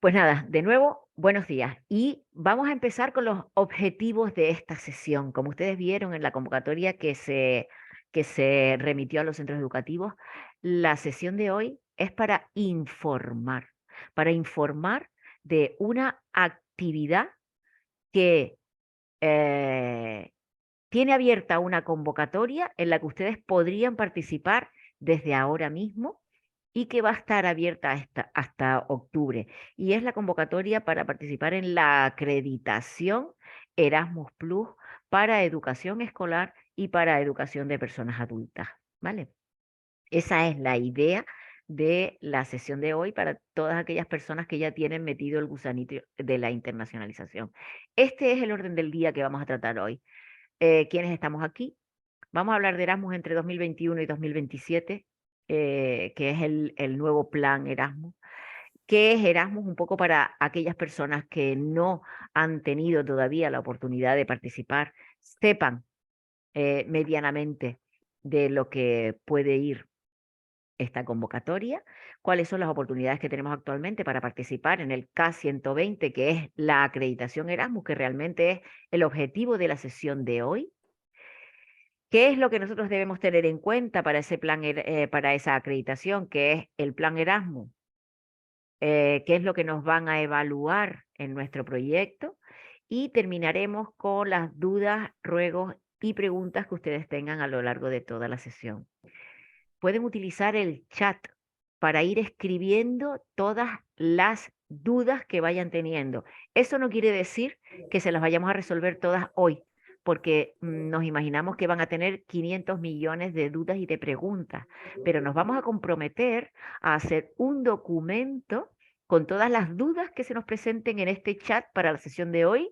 Pues nada, de nuevo, buenos días. Y vamos a empezar con los objetivos de esta sesión. Como ustedes vieron en la convocatoria que se remitió a los centros educativos, la sesión de hoy es para informar de una actividad que eh, tiene abierta una convocatoria en la que ustedes podrían participar desde ahora mismo y que va a estar abierta hasta octubre. Y es la convocatoria para participar en la acreditación Erasmus Plus para educación escolar y para educación de personas adultas, ¿vale? Esa es la idea de la sesión de hoy para todas aquellas personas que ya tienen metido el gusanito de la internacionalización. Este es el orden del día que vamos a tratar hoy. ¿Quiénes estamos aquí? Vamos a hablar de Erasmus entre 2021 y 2027, que es el nuevo plan Erasmus. ¿Qué es Erasmus? Un poco para aquellas personas que no han tenido todavía la oportunidad de participar, sepan medianamente de lo que puede ir esta convocatoria, cuáles son las oportunidades que tenemos actualmente para participar en el K120, que es la acreditación Erasmus, que realmente es el objetivo de la sesión de hoy. ¿Qué es lo que nosotros debemos tener en cuenta para ese plan, para esa acreditación, que es el plan Erasmus? ¿Qué es lo que nos van a evaluar en nuestro proyecto? Y terminaremos con las dudas, ruegos y preguntas que ustedes tengan a lo largo de toda la sesión. Pueden utilizar el chat para ir escribiendo todas las dudas que vayan teniendo. Eso no quiere decir que se las vayamos a resolver todas hoy, porque nos imaginamos que van a tener 500 millones de dudas y de preguntas, pero nos vamos a comprometer a hacer un documento con todas las dudas que se nos presenten en este chat para la sesión de hoy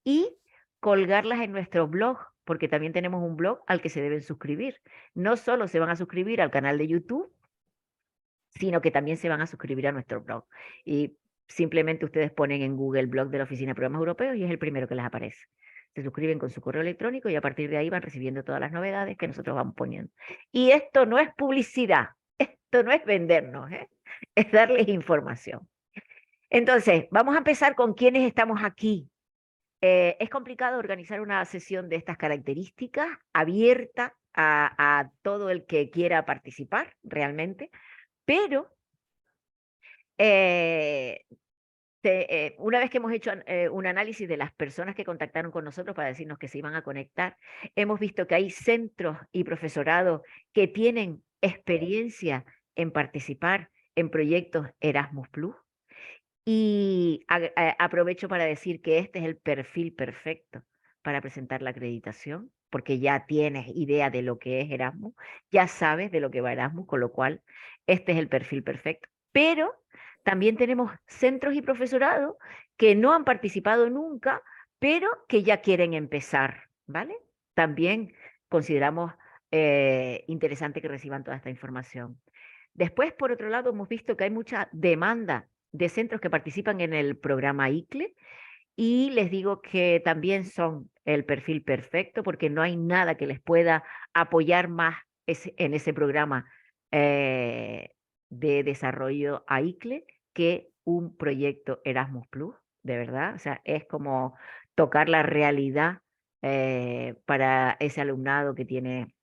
y colgarlas en nuestro blog, porque también tenemos un blog al que se deben suscribir. No solo se van a suscribir al canal de YouTube, sino que también se van a suscribir a nuestro blog. Y simplemente ustedes ponen en Google blog de la Oficina de Programas Europeos y es el primero que les aparece. Se suscriben con su correo electrónico y a partir de ahí van recibiendo todas las novedades que nosotros vamos poniendo. Y esto no es publicidad, esto no es vendernos, ¿eh? Es darles información. Entonces, vamos a empezar con quiénes estamos aquí. Es complicado organizar una sesión de estas características abierta a todo el que quiera participar realmente, pero eh, una vez que hemos hecho un análisis de las personas que contactaron con nosotros para decirnos que se iban a conectar, hemos visto que hay centros y profesorado que tienen experiencia en participar en proyectos Erasmus Plus. Y aprovecho para decir que este es el perfil perfecto para presentar la acreditación, porque ya tienes idea de lo que es Erasmus, ya sabes de lo que va Erasmus, con lo cual este es el perfil perfecto. Pero también tenemos centros y profesorado que no han participado nunca, pero que ya quieren empezar, ¿vale? También consideramos interesante que reciban toda esta información. Después, por otro lado, hemos visto que hay mucha demanda de centros que participan en el programa ICLE y les digo que también son el perfil perfecto porque no hay nada que les pueda apoyar más en ese programa de desarrollo a ICLE que un proyecto Erasmus Plus, de verdad. O sea, es como tocar la realidad para ese alumnado que tiene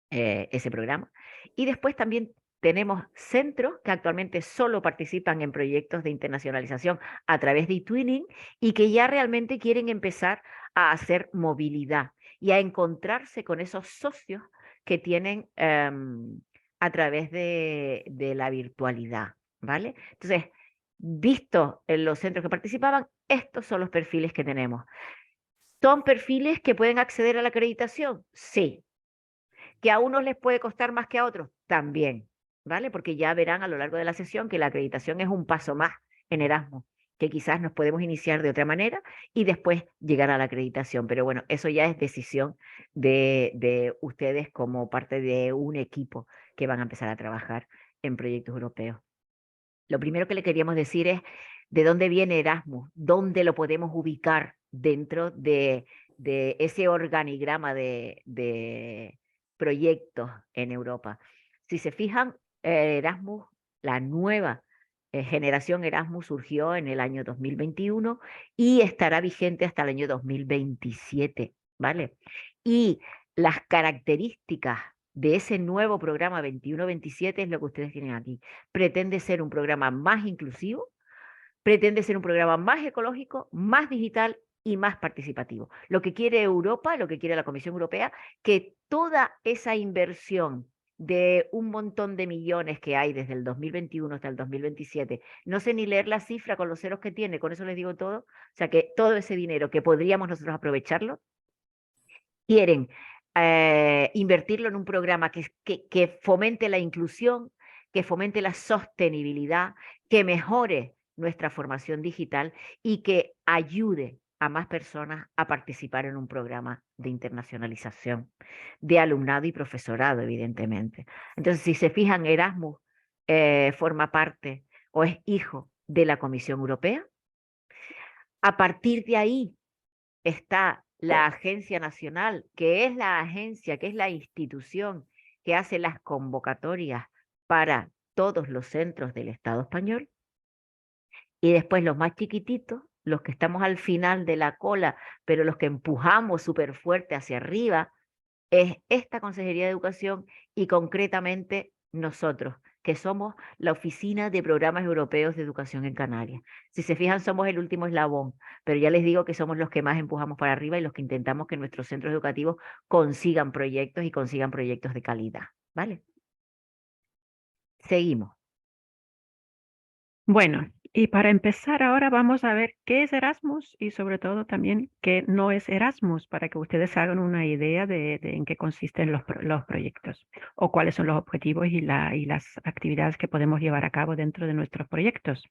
ese programa. Y después también tenemos centros que actualmente solo participan en proyectos de internacionalización a través de eTwinning y que ya realmente quieren empezar a hacer movilidad y a encontrarse con esos socios que tienen a través de la virtualidad, ¿vale? Entonces, visto en los centros que participaban, estos son los perfiles que tenemos. ¿Son perfiles que pueden acceder a la acreditación? Sí. ¿Que a unos les puede costar más que a otros? También, ¿vale? Porque ya verán a lo largo de la sesión que la acreditación es un paso más en Erasmus, que quizás nos podemos iniciar de otra manera y después llegar a la acreditación. Pero bueno, eso ya es decisión de ustedes como parte de un equipo que van a empezar a trabajar en proyectos europeos. Lo primero que le queríamos decir es de dónde viene Erasmus, dónde lo podemos ubicar dentro de ese organigrama de proyectos en Europa. Si se fijan, Erasmus, la nueva Generación Erasmus surgió en el año 2021 y estará vigente hasta el año 2027, ¿vale? Y las características de ese nuevo programa 21-27 es lo que ustedes tienen aquí. Pretende ser un programa más inclusivo, pretende ser un programa más ecológico, más digital y más participativo. Lo que quiere Europa, lo que quiere la Comisión Europea, que toda esa inversión de un montón de millones que hay desde el 2021 hasta el 2027, no sé ni leer la cifra con los ceros que tiene, con eso les digo todo, o sea que todo ese dinero que podríamos nosotros aprovecharlo, quieren invertirlo en un programa que fomente la inclusión, que fomente la sostenibilidad, que mejore nuestra formación digital y que ayude a más personas a participar en un programa de internacionalización de alumnado y profesorado, evidentemente. Entonces, si se fijan, Erasmus forma parte o es hijo de la Comisión Europea. A partir de ahí está la Agencia Nacional, que es la agencia, que es la institución que hace las convocatorias para todos los centros del Estado español. Y después los más chiquititos, los que estamos al final de la cola, pero los que empujamos súper fuerte hacia arriba, es esta Consejería de Educación y concretamente nosotros, que somos la Oficina de Programas Europeos de Educación en Canarias. Si se fijan, somos el último eslabón, pero ya les digo que somos los que más empujamos para arriba y los que intentamos que nuestros centros educativos consigan proyectos y consigan proyectos de calidad. ¿Vale? Seguimos. Bueno, y para empezar ahora vamos a ver qué es Erasmus y sobre todo también qué no es Erasmus, para que ustedes hagan una idea de en qué consisten los proyectos o cuáles son los objetivos y las actividades que podemos llevar a cabo dentro de nuestros proyectos.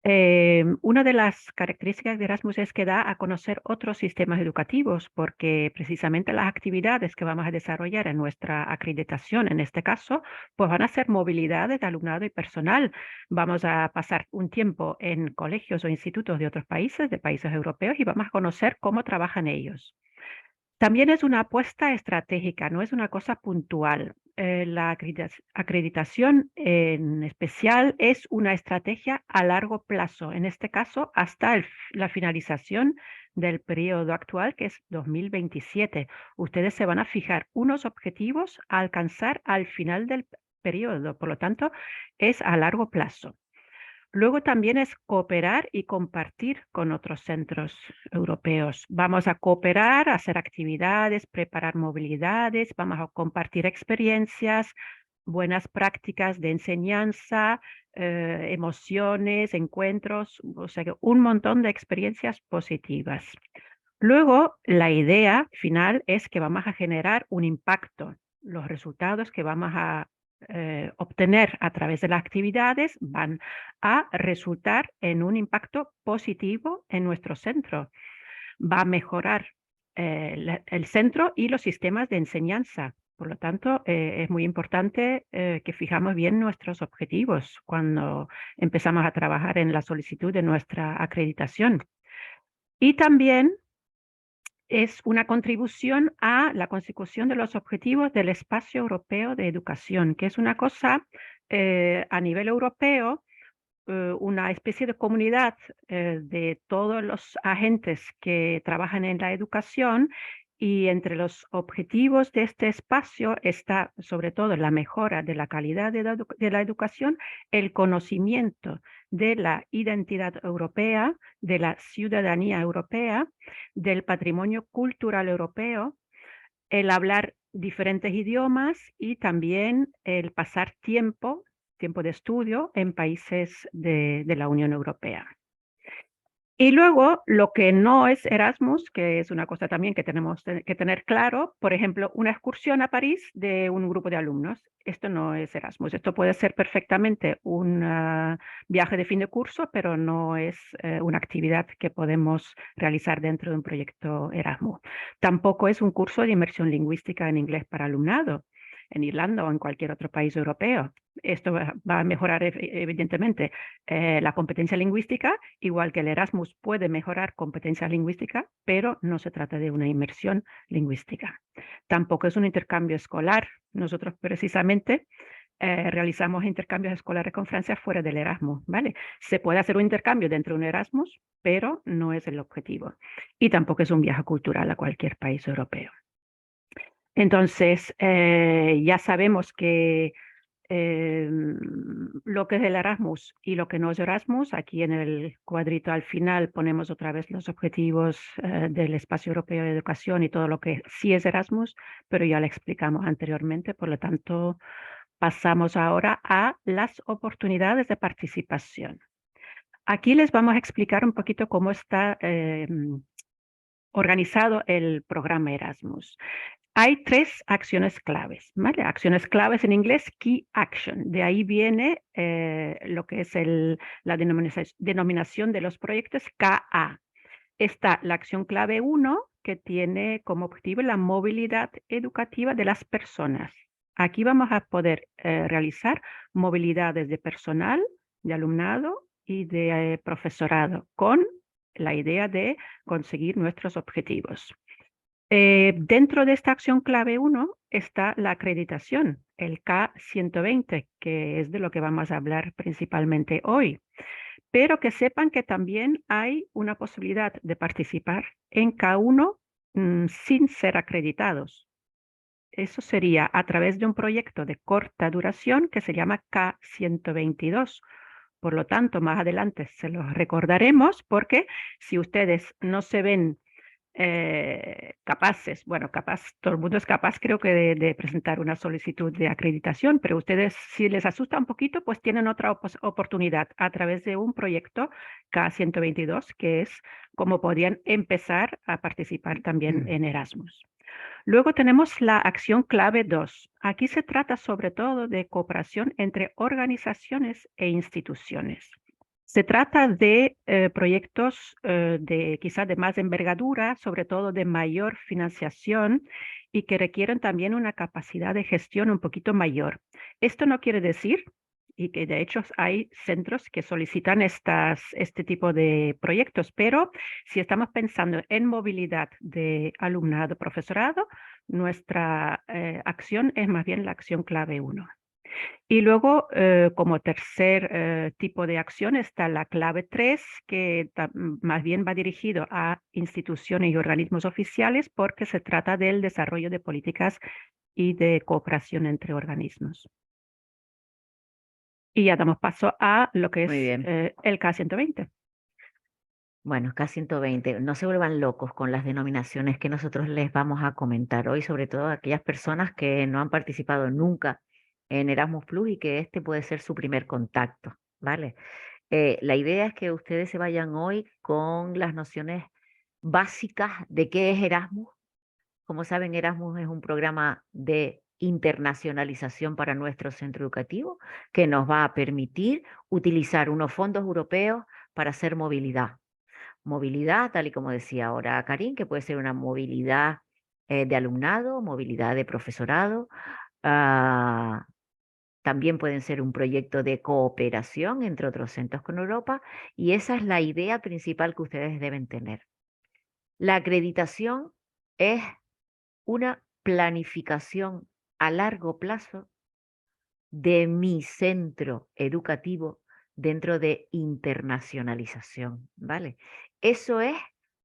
Una de las características de Erasmus es que da a conocer otros sistemas educativos, porque precisamente las actividades que vamos a desarrollar en nuestra acreditación, en este caso, pues van a ser movilidades de alumnado y personal. Vamos a pasar un tiempo en colegios o institutos de países europeos, y vamos a conocer cómo trabajan ellos. También es una apuesta estratégica, no es una cosa puntual. La acreditación en especial es una estrategia a largo plazo, en este caso hasta la finalización del periodo actual, que es 2027. Ustedes se van a fijar unos objetivos a alcanzar al final del periodo, por lo tanto, es a largo plazo. Luego también es cooperar y compartir con otros centros europeos. Vamos a cooperar, a hacer actividades, preparar movilidades, vamos a compartir experiencias, buenas prácticas de enseñanza, emociones, encuentros, o sea que un montón de experiencias positivas. Luego, la idea final es que vamos a generar un impacto. Los resultados que vamos a obtener a través de las actividades van a resultar en un impacto positivo en nuestro centro. Va a mejorar el centro y los sistemas de enseñanza. Por lo tanto, es muy importante que fijamos bien nuestros objetivos cuando empezamos a trabajar en la solicitud de nuestra acreditación. Y también es una contribución a la consecución de los objetivos del Espacio Europeo de Educación, que es una cosa a nivel europeo, una especie de comunidad de todos los agentes que trabajan en la educación, y entre los objetivos de este espacio está sobre todo la mejora de la calidad de la educación, el conocimiento de la identidad europea, de la ciudadanía europea, del patrimonio cultural europeo, el hablar diferentes idiomas y también el pasar tiempo de estudio en países de la Unión Europea. Y luego, lo que no es Erasmus, que es una cosa también que tenemos que tener claro, por ejemplo, una excursión a París de un grupo de alumnos. Esto no es Erasmus. Esto puede ser perfectamente un viaje de fin de curso, pero no es una actividad que podemos realizar dentro de un proyecto Erasmus. Tampoco es un curso de inmersión lingüística en inglés para alumnado en Irlanda o en cualquier otro país europeo. Esto va a mejorar evidentemente la competencia lingüística, igual que el Erasmus puede mejorar competencia lingüística, pero no se trata de una inmersión lingüística. Tampoco es un intercambio escolar. Nosotros precisamente realizamos intercambios escolares con Francia fuera del Erasmus, ¿vale? Se puede hacer un intercambio dentro de un Erasmus, pero no es el objetivo. Y tampoco es un viaje cultural a cualquier país europeo. Entonces, ya sabemos que lo que es el Erasmus y lo que no es Erasmus. Aquí en el cuadrito al final ponemos otra vez los objetivos del Espacio Europeo de Educación y todo lo que sí es Erasmus, pero ya lo explicamos anteriormente, por lo tanto pasamos ahora a las oportunidades de participación. Aquí les vamos a explicar un poquito cómo está organizado el programa Erasmus. Hay 3 acciones claves, ¿vale? Acciones claves en inglés, Key Action. De ahí viene lo que es la denominación de los proyectos KA. Está la acción clave 1, que tiene como objetivo la movilidad educativa de las personas. Aquí vamos a poder realizar movilidades de personal, de alumnado y de profesorado, con la idea de conseguir nuestros objetivos. Dentro de esta acción clave 1 está la acreditación, el K120, que es de lo que vamos a hablar principalmente hoy. Pero que sepan que también hay una posibilidad de participar en K1 sin ser acreditados. Eso sería a través de un proyecto de corta duración que se llama K122. Por lo tanto, más adelante se los recordaremos porque si ustedes no se ven capaces, bueno, capaz, todo el mundo es capaz creo que de presentar una solicitud de acreditación, pero ustedes si les asusta un poquito, pues tienen otra oportunidad a través de un proyecto K122, que es como podrían empezar a participar también en Erasmus. Luego tenemos la acción clave 2. Aquí se trata sobre todo de cooperación entre organizaciones e instituciones. Se trata de proyectos quizás de más envergadura, sobre todo de mayor financiación y que requieren también una capacidad de gestión un poquito mayor. Esto no quiere decir, y que de hecho hay centros que solicitan este tipo de proyectos, pero si estamos pensando en movilidad de alumnado, profesorado, nuestra acción es más bien la acción clave 1. Y luego, como tercer tipo de acción está la clave 3, que más bien va dirigido a instituciones y organismos oficiales porque se trata del desarrollo de políticas y de cooperación entre organismos. Y ya damos paso a lo que es Muy bien. el K120. Bueno, K120. No se vuelvan locos con las denominaciones que nosotros les vamos a comentar hoy, sobre todo a aquellas personas que no han participado nunca en Erasmus Plus y que este puede ser su primer contacto, ¿vale? La idea es que ustedes se vayan hoy con las nociones básicas de qué es Erasmus. Como saben, Erasmus es un programa de internacionalización para nuestro centro educativo que nos va a permitir utilizar unos fondos europeos para hacer movilidad. Movilidad, tal y como decía ahora Karin, que puede ser una movilidad de alumnado, movilidad de profesorado. ah, También pueden ser un proyecto de cooperación entre otros centros con Europa. Y esa es la idea principal que ustedes deben tener. La acreditación es una planificación a largo plazo de mi centro educativo dentro de internacionalización, ¿vale? Eso es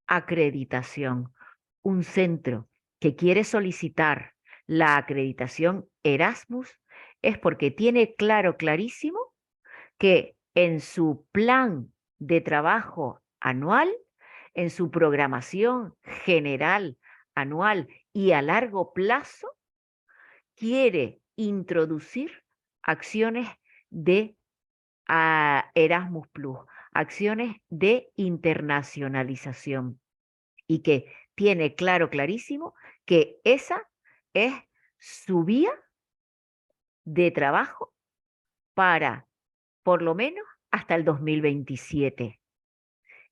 acreditación. Un centro que quiere solicitar la acreditación Erasmus es porque tiene claro, clarísimo, que en su plan de trabajo anual, en su programación general anual y a largo plazo, quiere introducir acciones de Erasmus Plus, acciones de internacionalización y que tiene claro, clarísimo que esa es su vía de trabajo para por lo menos hasta el 2027.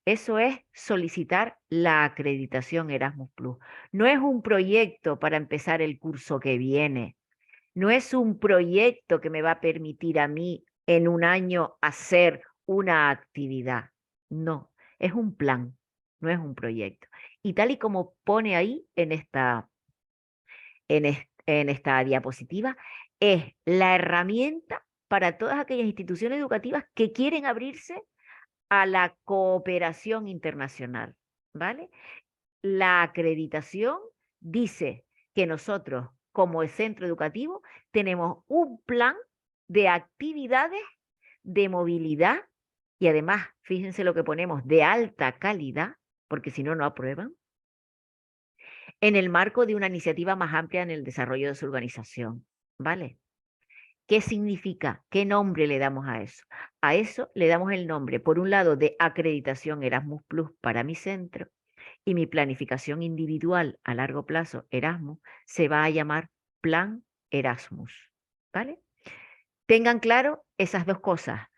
Eso es solicitar la acreditación Erasmus Plus. No es un proyecto para empezar el curso que viene. No es un proyecto que me va a permitir a mí en un año hacer una actividad. No, es un plan, no es un proyecto. Y tal y como pone ahí en esta diapositiva, es la herramienta para todas aquellas instituciones educativas que quieren abrirse a la cooperación internacional, ¿vale? La acreditación dice que nosotros, como centro educativo, tenemos un plan de actividades de movilidad y además, fíjense lo que ponemos, de alta calidad, porque si no, no aprueban, en el marco de una iniciativa más amplia en el desarrollo de su organización, ¿vale? ¿Qué significa? ¿Qué nombre le damos a eso? A eso le damos el nombre, por un lado, de acreditación Erasmus Plus para mi centro, y mi planificación individual a largo plazo, Erasmus, se va a llamar Plan Erasmus, ¿vale? Tengan claro esas dos cosas.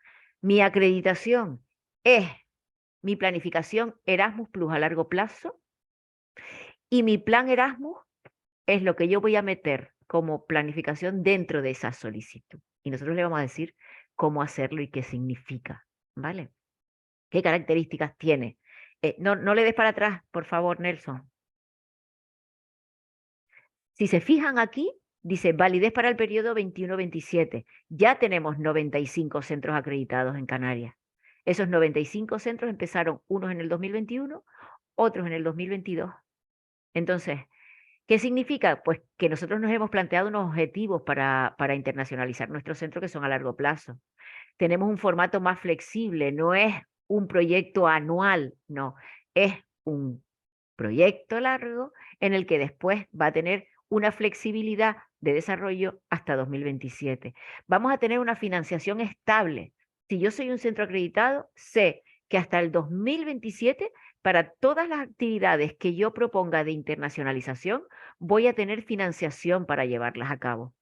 Mi acreditación es mi planificación Erasmus Plus a largo plazo y mi plan Erasmus es lo que yo voy a meter como planificación dentro de esa solicitud. Y nosotros le vamos a decir cómo hacerlo y qué significa, ¿vale? ¿Qué características tiene? No le des para atrás, por favor, Nelson. Si se fijan aquí, dice validez para el periodo 21-27. Ya tenemos 95 centros acreditados en Canarias. Esos 95 centros empezaron unos en el 2021, otros en el 2022. Entonces, ¿qué significa? Pues que nosotros nos hemos planteado unos objetivos para internacionalizar nuestro centro que son a largo plazo. Tenemos un formato más flexible, no es un proyecto anual, no, es un proyecto largo en el que después va a tener una flexibilidad de desarrollo hasta 2027. Vamos a tener una financiación estable. Si yo soy un centro acreditado, sé que hasta el 2027, para todas las actividades que yo proponga de internacionalización, voy a tener financiación para llevarlas a cabo.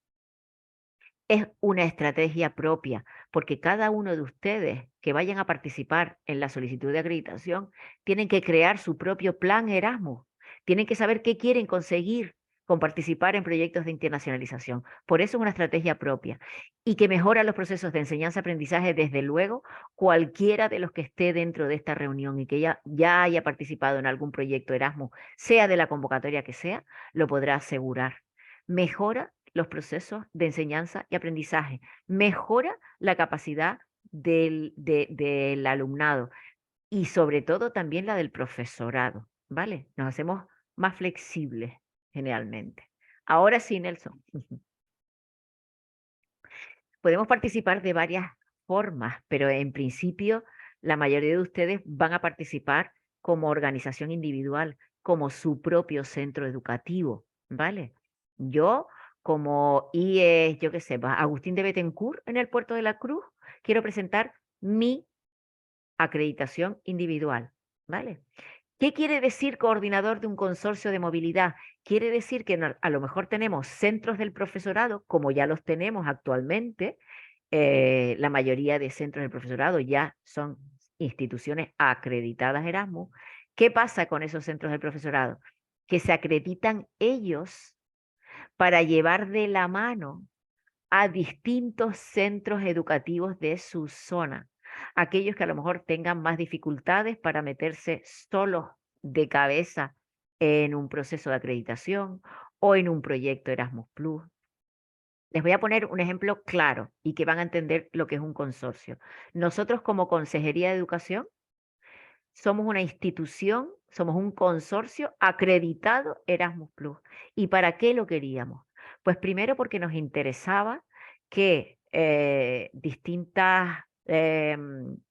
Es una estrategia propia, porque cada uno de ustedes que vayan a participar en la solicitud de acreditación tienen que crear su propio plan Erasmus, tienen que saber qué quieren conseguir con participar en proyectos de internacionalización. Por eso es una estrategia propia y que mejora los procesos de enseñanza-aprendizaje, desde luego, cualquiera de los que esté dentro de esta reunión y que ya haya participado en algún proyecto Erasmus, sea de la convocatoria que sea, lo podrá asegurar. Mejora los procesos de enseñanza y aprendizaje, mejora la capacidad del alumnado y sobre todo también la del profesorado, ¿vale? Nos hacemos más flexibles generalmente. Ahora sí, Nelson. Podemos participar de varias formas, pero en principio la mayoría de ustedes van a participar como organización individual, como su propio centro educativo, ¿vale? Yo, como IES, yo qué sé, Agustín de Bethencourt en el Puerto de la Cruz, quiero presentar mi acreditación individual, ¿vale? ¿Qué quiere decir coordinador de un consorcio de movilidad? Quiere decir que a lo mejor tenemos centros del profesorado, como ya los tenemos actualmente. La mayoría de centros del profesorado ya son instituciones acreditadas Erasmus. ¿Qué pasa con esos centros del profesorado? Que se acreditan ellos para llevar de la mano a distintos centros educativos de su zona. Aquellos que a lo mejor tengan más dificultades para meterse solos de cabeza en un proceso de acreditación o en un proyecto Erasmus Plus. Les voy a poner un ejemplo claro y que van a entender lo que es un consorcio. Nosotros, como Consejería de Educación, somos una institución, somos un consorcio acreditado Erasmus Plus. ¿Y para qué lo queríamos? Pues primero porque nos interesaba que distintas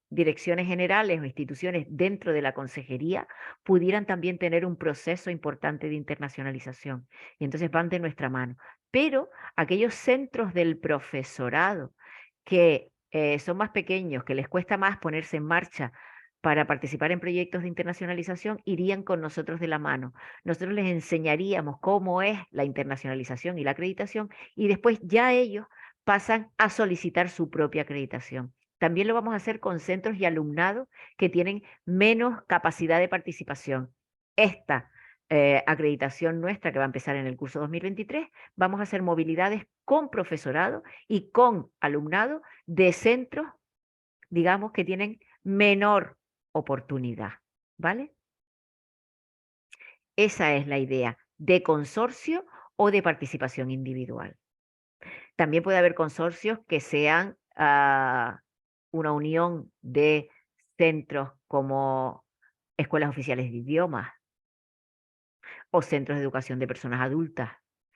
direcciones generales o instituciones dentro de la consejería pudieran también tener un proceso importante de internacionalización. Y entonces van de nuestra mano. Pero aquellos centros del profesorado que son más pequeños, que les cuesta más ponerse en marcha para participar en proyectos de internacionalización, irían con nosotros de la mano. Nosotros les enseñaríamos cómo es la internacionalización y la acreditación y después ya ellos pasan a solicitar su propia acreditación. También lo vamos a hacer con centros y alumnados que tienen menos capacidad de participación. Esta acreditación nuestra, que va a empezar en el curso 2023, vamos a hacer movilidades con profesorado y con alumnado de centros, digamos, que tienen menor oportunidad, ¿vale? Esa es la idea de consorcio o de participación individual. También puede haber consorcios que sean una unión de centros como escuelas oficiales de idiomas o centros de educación de personas adultas,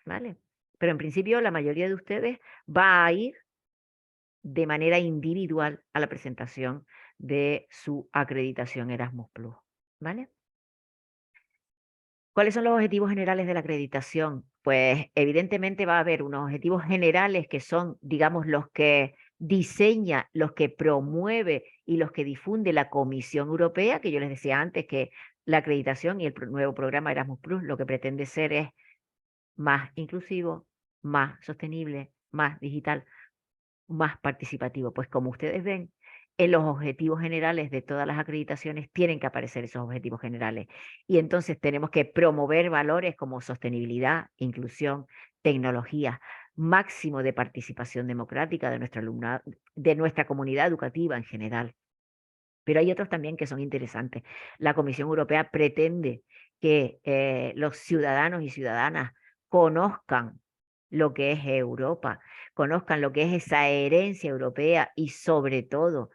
¿vale? Pero en principio la mayoría de ustedes va a ir de manera individual a la presentación de su acreditación Erasmus+, ¿vale? ¿Cuáles son los objetivos generales de la acreditación? Pues evidentemente va a haber unos objetivos generales que son, digamos, los que diseña, los que promueve y los que difunde la Comisión Europea, que yo les decía antes que la acreditación y el nuevo programa Erasmus Plus lo que pretende ser es más inclusivo, más sostenible, más digital, más participativo. Pues como ustedes ven, en los objetivos generales de todas las acreditaciones tienen que aparecer esos objetivos generales. Y entonces tenemos que promover valores como sostenibilidad, inclusión, tecnología, máximo de participación democrática de nuestra alumnado, de nuestra comunidad educativa en general. Pero hay otros también que son interesantes. La Comisión Europea pretende que los ciudadanos y ciudadanas conozcan lo que es Europa, conozcan lo que es esa herencia europea y sobre todo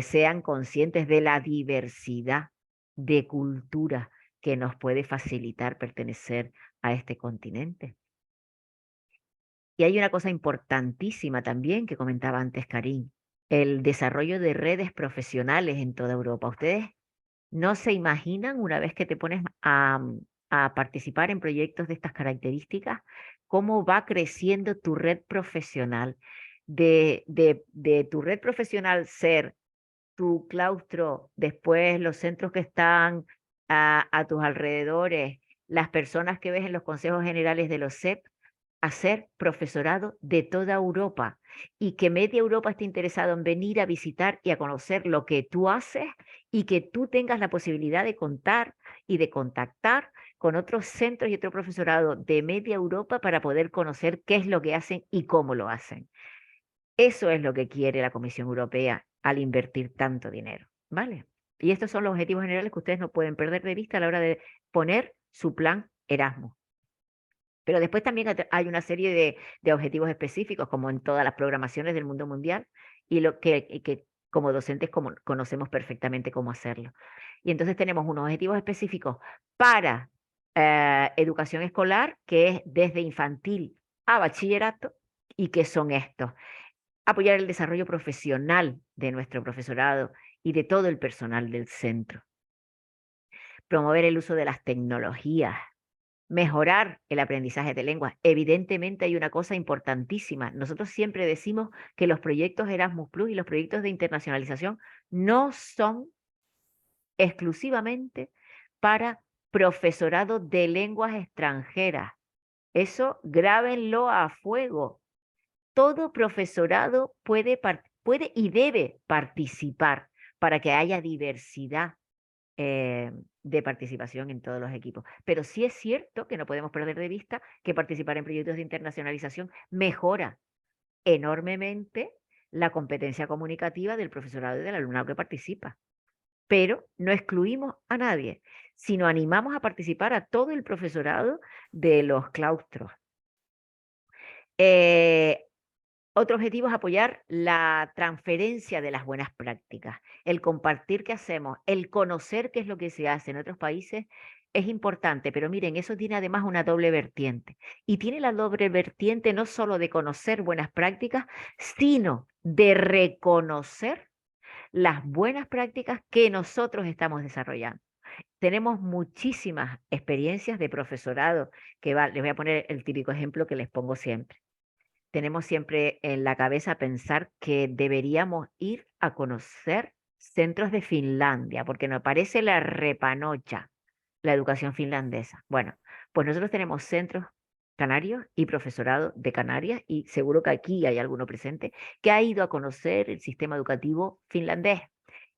sean conscientes de la diversidad de cultura que nos puede facilitar pertenecer a este continente. Y hay una cosa importantísima también que comentaba antes Karim, el desarrollo de redes profesionales en toda Europa. Ustedes no se imaginan una vez que te pones a participar en proyectos de estas características, cómo va creciendo tu red profesional. De tu red profesional ser tu claustro, después los centros que están a tus alrededores, las personas que ves en los consejos generales de los CEP, a ser profesorado de toda Europa y que media Europa esté interesado en venir a visitar y a conocer lo que tú haces y que tú tengas la posibilidad de contar y de contactar con otros centros y otro profesorado de media Europa para poder conocer qué es lo que hacen y cómo lo hacen. Eso es lo que quiere la Comisión Europea al invertir tanto dinero, ¿vale? Y estos son los objetivos generales que ustedes no pueden perder de vista a la hora de poner su plan Erasmus. Pero después también hay una serie de objetivos específicos, como en todas las programaciones del mundo mundial, y lo que como docentes conocemos perfectamente cómo hacerlo. Y entonces tenemos unos objetivos específicos para educación escolar, que es desde infantil a bachillerato, y que son estos. Apoyar el desarrollo profesional de nuestro profesorado y de todo el personal del centro. Promover el uso de las tecnologías, mejorar el aprendizaje de lenguas. Evidentemente hay una cosa importantísima. Nosotros siempre decimos que los proyectos Erasmus Plus y los proyectos de internacionalización no son exclusivamente para profesorado de lenguas extranjeras. Eso grábenlo a fuego. Todo profesorado puede y debe participar para que haya diversidad de participación en todos los equipos. Pero sí es cierto que no podemos perder de vista que participar en proyectos de internacionalización mejora enormemente la competencia comunicativa del profesorado y del alumnado que participa. Pero no excluimos a nadie, sino animamos a participar a todo el profesorado de los claustros. Otro objetivo es apoyar la transferencia de las buenas prácticas, el compartir qué hacemos, el conocer qué es lo que se hace en otros países es importante, pero miren, eso tiene además una doble vertiente. Y tiene la doble vertiente no solo de conocer buenas prácticas, sino de reconocer las buenas prácticas que nosotros estamos desarrollando. Tenemos muchísimas experiencias de profesorado les voy a poner el típico ejemplo que les pongo siempre. Tenemos siempre en la cabeza pensar que deberíamos ir a conocer centros de Finlandia, porque nos parece la repanocha la educación finlandesa. Bueno, pues nosotros tenemos centros canarios y profesorado de Canarias, y seguro que aquí hay alguno presente, que ha ido a conocer el sistema educativo finlandés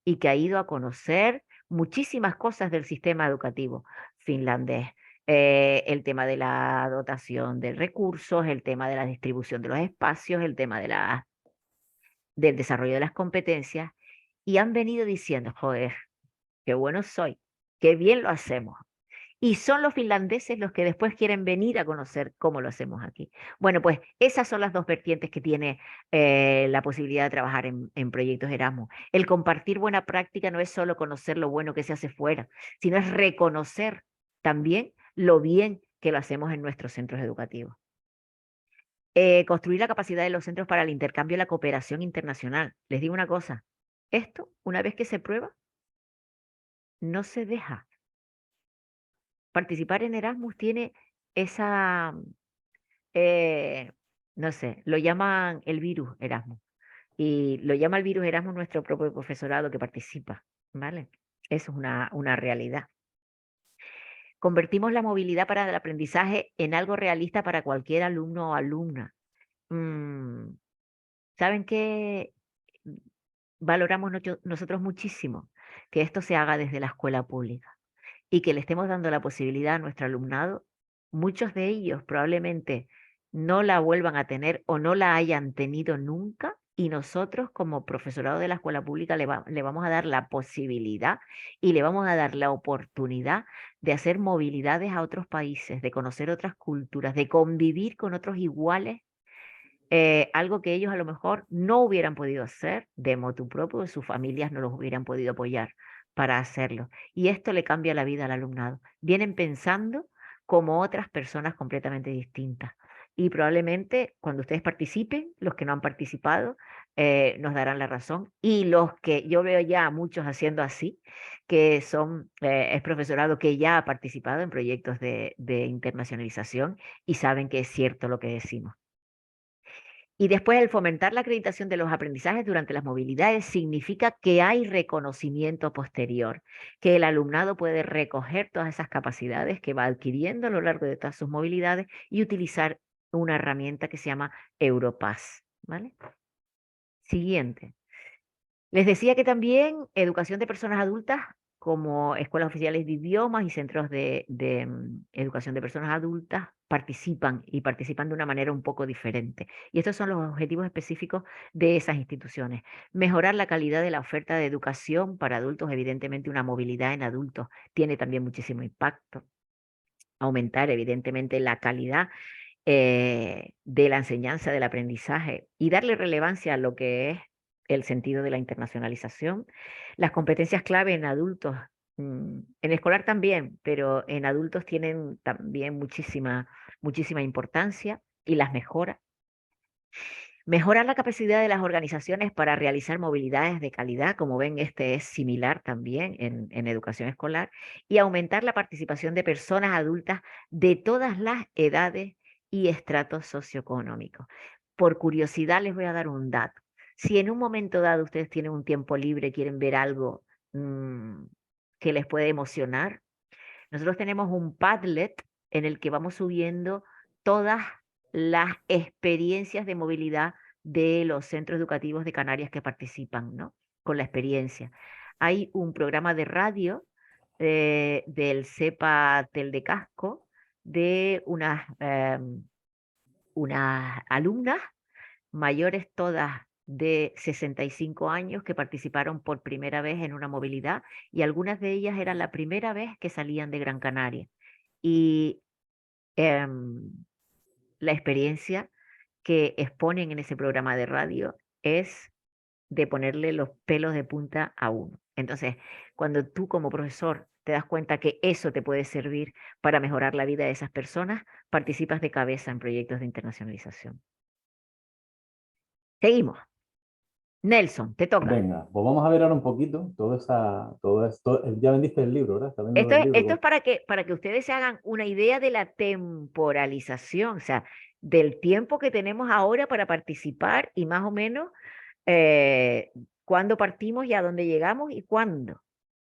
y que ha ido a conocer muchísimas cosas del sistema educativo finlandés. El tema de la dotación de recursos, el tema de la distribución de los espacios, el tema del desarrollo de las competencias, y han venido diciendo, joder, qué bueno soy, qué bien lo hacemos. Y son los finlandeses los que después quieren venir a conocer cómo lo hacemos aquí. Bueno, pues esas son las dos vertientes que tiene la posibilidad de trabajar en proyectos Erasmus. El compartir buena práctica no es solo conocer lo bueno que se hace fuera, sino es reconocer también lo bien que lo hacemos en nuestros centros educativos. Construir la capacidad de los centros para el intercambio y la cooperación internacional. Les digo una cosa, esto, una vez que se prueba, no se deja. Participar en Erasmus tiene esa, eh, no sé, lo llaman el virus Erasmus. Y lo llama el virus Erasmus nuestro propio profesorado que participa, ¿vale? Eso es una realidad. Convertimos la movilidad para el aprendizaje en algo realista para cualquier alumno o alumna. Mm, ¿Saben qué? Valoramos nosotros muchísimo que esto se haga desde la escuela pública y que le estemos dando la posibilidad a nuestro alumnado. Muchos de ellos probablemente no la vuelvan a tener o no la hayan tenido nunca, y nosotros como profesorado de la escuela pública le vamos a dar la posibilidad y le vamos a dar la oportunidad de hacer movilidades a otros países, de conocer otras culturas, de convivir con otros iguales, algo que ellos a lo mejor no hubieran podido hacer de motu propio, sus familias no los hubieran podido apoyar para hacerlo. Y esto le cambia la vida al alumnado. Vienen pensando como otras personas completamente distintas. Y probablemente cuando ustedes participen, los que no han participado, nos darán la razón. Y los que yo veo ya a muchos haciendo así, que son, es profesorado que ya ha participado en proyectos de internacionalización y saben que es cierto lo que decimos. Y después el fomentar la acreditación de los aprendizajes durante las movilidades significa que hay reconocimiento posterior, que el alumnado puede recoger todas esas capacidades que va adquiriendo a lo largo de todas sus movilidades y utilizar una herramienta que se llama Europass, ¿vale? Siguiente. Les decía que también educación de personas adultas, como escuelas oficiales de idiomas y centros de educación de personas adultas, participan y participan de una manera un poco diferente. Y estos son los objetivos específicos de esas instituciones. Mejorar la calidad de la oferta de educación para adultos, evidentemente una movilidad en adultos tiene también muchísimo impacto. Aumentar evidentemente la calidad de la enseñanza, del aprendizaje, y darle relevancia a lo que es el sentido de la internacionalización. Las competencias clave en adultos, en escolar también, pero en adultos tienen también muchísima importancia, y las mejora. Mejorar la capacidad de las organizaciones para realizar movilidades de calidad, como ven, este es similar también en educación escolar, y aumentar la participación de personas adultas de todas las edades y estratos socioeconómicos. Por curiosidad les voy a dar un dato. Si en un momento dado ustedes tienen un tiempo libre, quieren ver algo que les puede emocionar, nosotros tenemos un Padlet en el que vamos subiendo todas las experiencias de movilidad de los centros educativos de Canarias que participan, ¿no? Con la experiencia. Hay un programa de radio del CEPA Tel de Casco de unas alumnas mayores todas de 65 años que participaron por primera vez en una movilidad, y algunas de ellas eran la primera vez que salían de Gran Canaria. Y em, la experiencia que exponen en ese programa de radio es de ponerle los pelos de punta a uno. Entonces, cuando tú como profesor te das cuenta que eso te puede servir para mejorar la vida de esas personas, participas de cabeza en proyectos de internacionalización. Seguimos. Nelson, te toca. Venga, pues vamos a ver ahora un poquito todo esto. Ya vendiste el libro, ¿verdad? Está vendiendo el libro. Esto es para que ustedes se hagan una idea de la temporalización, o sea, del tiempo que tenemos ahora para participar, y más o menos cuándo partimos y a dónde llegamos y cuándo.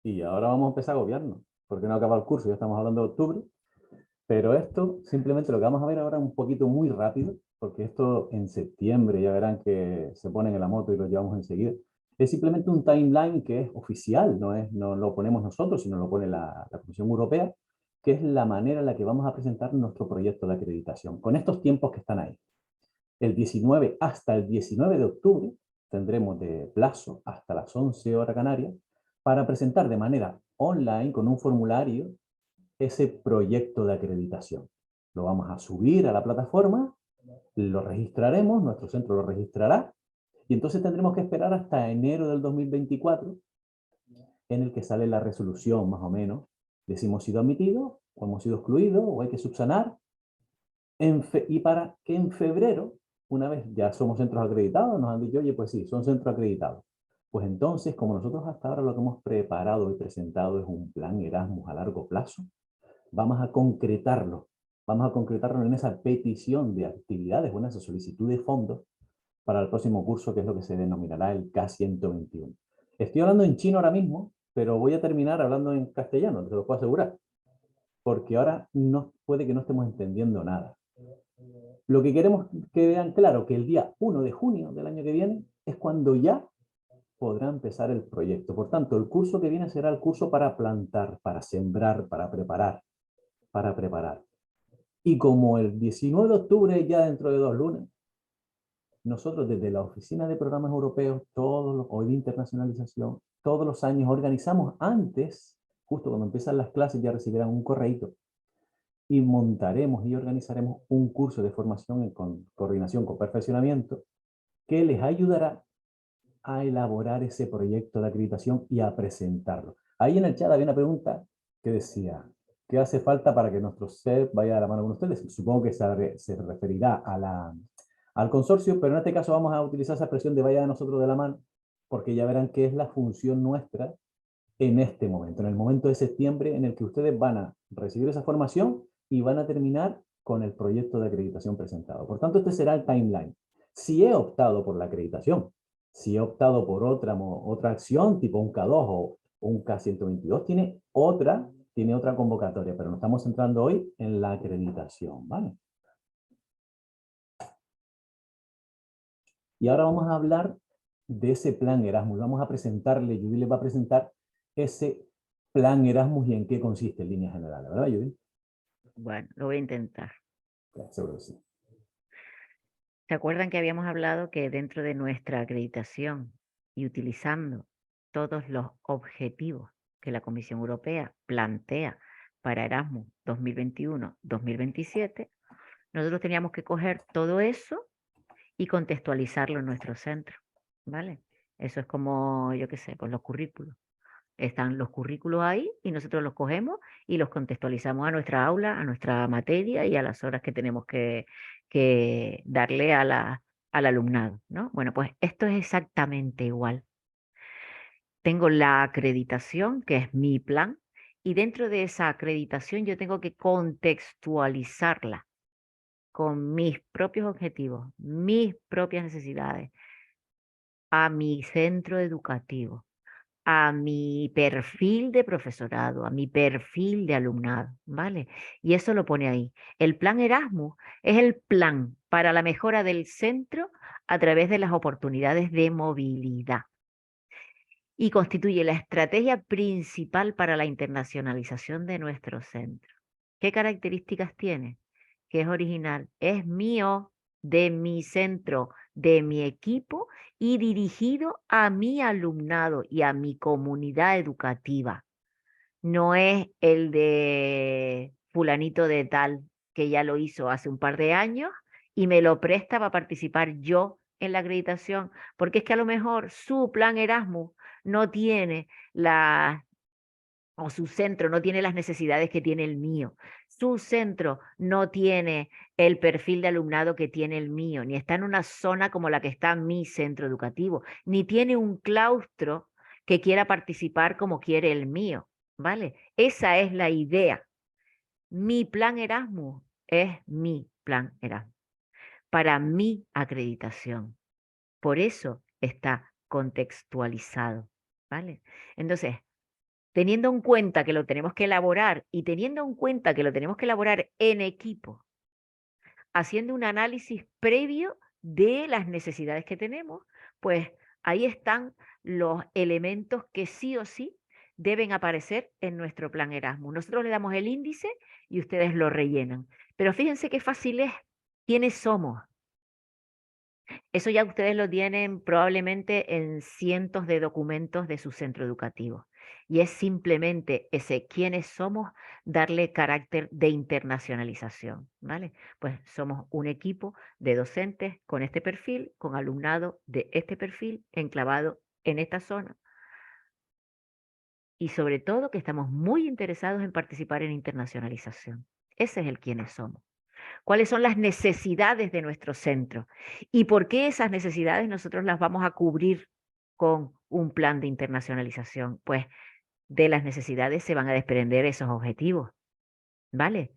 Y ahora vamos a empezar a agobiarnos, porque no acaba el curso, ya estamos hablando de octubre. Pero esto, simplemente lo que vamos a ver ahora un poquito muy rápido, porque esto en septiembre ya verán que se ponen en la moto y lo llevamos enseguida. Es simplemente un timeline que es oficial, no lo ponemos nosotros, sino lo pone la Comisión Europea, que es la manera en la que vamos a presentar nuestro proyecto de acreditación, con estos tiempos que están ahí. El 19 hasta el 19 de octubre tendremos de plazo hasta las 11 horas Canarias para presentar de manera online con un formulario ese proyecto de acreditación. Lo vamos a subir a la plataforma, lo registraremos, nuestro centro lo registrará, y entonces tendremos que esperar hasta enero del 2024, en el que sale la resolución, más o menos, de si hemos sido admitidos, o hemos sido excluidos, o hay que subsanar, y para que en febrero, una vez ya somos centros acreditados, nos han dicho, oye, pues sí, son centros acreditados. Pues entonces, como nosotros hasta ahora lo que hemos preparado y presentado es un plan Erasmus a largo plazo, vamos a concretarlo. Vamos a concretarlo en esa petición de actividades o en esa solicitud de fondos para el próximo curso, que es lo que se denominará el K121. Estoy hablando en chino ahora mismo, pero voy a terminar hablando en castellano, te lo puedo asegurar, porque ahora no, puede que no estemos entendiendo nada. Lo que queremos que vean claro que el día 1 de junio del año que viene es cuando ya podrá empezar el proyecto. Por tanto, el curso que viene será el curso para plantar, para sembrar, para preparar. Y como el 19 de octubre, ya dentro de 2 lunes, nosotros desde la Oficina de Programas Europeos, o de internacionalización, todos los años organizamos antes, justo cuando empiezan las clases, ya recibirán un correíto y montaremos y organizaremos un curso de formación con coordinación con perfeccionamiento que les ayudará a elaborar ese proyecto de acreditación y a presentarlo. Ahí en el chat había una pregunta que decía, ¿qué hace falta para que nuestro CEP vaya de la mano con ustedes? Supongo que se referirá al consorcio, pero en este caso vamos a utilizar esa expresión de vaya de nosotros de la mano, porque ya verán que es la función nuestra en este momento, en el momento de septiembre en el que ustedes van a recibir esa formación y van a terminar con el proyecto de acreditación presentado. Por tanto, este será el timeline. Si he optado por la acreditación, si he optado por otra acción, tipo un K2 o un K122, tiene otra convocatoria, pero nos estamos centrando hoy en la acreditación, ¿vale? Y ahora vamos a hablar de ese plan Erasmus. Vamos a presentarle, Judy les va a presentar ese plan Erasmus y en qué consiste en líneas generales, ¿verdad, Judy? Bueno, lo voy a intentar. Seguro que sí. ¿Se acuerdan que habíamos hablado que dentro de nuestra acreditación y utilizando todos los objetivos que la Comisión Europea plantea para Erasmus 2021-2027, nosotros teníamos que coger todo eso y contextualizarlo en nuestro centro, ¿vale? Eso es como, yo qué sé, pues los currículos. Están los currículos ahí y nosotros los cogemos y los contextualizamos a nuestra aula, a nuestra materia y a las horas que tenemos que darle al alumnado, ¿no? Bueno, pues esto es exactamente igual. Tengo la acreditación, que es mi plan, y dentro de esa acreditación yo tengo que contextualizarla con mis propios objetivos, mis propias necesidades, a mi centro educativo, a mi perfil de profesorado, a mi perfil de alumnado, ¿vale? Y eso lo pone ahí. El plan Erasmus es el plan para la mejora del centro a través de las oportunidades de movilidad y constituye la estrategia principal para la internacionalización de nuestro centro. ¿Qué características tiene? Que es original, es mío, de mi centro, de mi equipo y dirigido a mi alumnado y a mi comunidad educativa. No es el de fulanito de tal que ya lo hizo hace un par de años y me lo presta para participar yo en la acreditación, porque es que a lo mejor su plan Erasmus no tiene o su centro no tiene las necesidades que tiene el mío. Su centro no tiene el perfil de alumnado que tiene el mío, ni está en una zona como la que está mi centro educativo, ni tiene un claustro que quiera participar como quiere el mío, ¿vale? Esa es la idea. Mi plan Erasmus es mi plan Erasmus para mi acreditación. Por eso está contextualizado, ¿vale? Entonces, teniendo en cuenta que lo tenemos que elaborar y teniendo en cuenta que lo tenemos que elaborar en equipo, haciendo un análisis previo de las necesidades que tenemos, pues ahí están los elementos que sí o sí deben aparecer en nuestro plan Erasmus. Nosotros le damos el índice y ustedes lo rellenan. Pero fíjense qué fácil es. ¿Quiénes somos? Eso ya ustedes lo tienen probablemente en cientos de documentos de su centro educativo. Y es simplemente ese quiénes somos, darle carácter de internacionalización, ¿vale? Pues somos un equipo de docentes con este perfil, con alumnado de este perfil, enclavado en esta zona. Y sobre todo que estamos muy interesados en participar en internacionalización. Ese es el quiénes somos. ¿Cuáles son las necesidades de nuestro centro? ¿Y por qué esas necesidades nosotros las vamos a cubrir con un plan de internacionalización? Pues de las necesidades se van a desprender esos objetivos, ¿vale?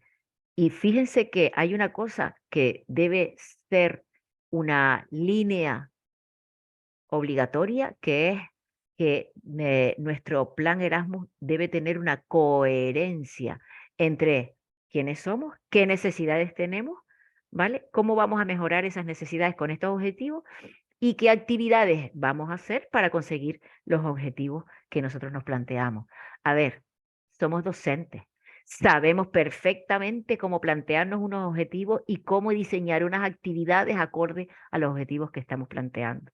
Y fíjense que hay una cosa que debe ser una línea obligatoria, que es que nuestro plan Erasmus debe tener una coherencia entre quiénes somos, qué necesidades tenemos, ¿vale? ¿Cómo vamos a mejorar esas necesidades con estos objetivos? ¿Y qué actividades vamos a hacer para conseguir los objetivos que nosotros nos planteamos? A ver, somos docentes, sabemos perfectamente cómo plantearnos unos objetivos y cómo diseñar unas actividades acorde a los objetivos que estamos planteando.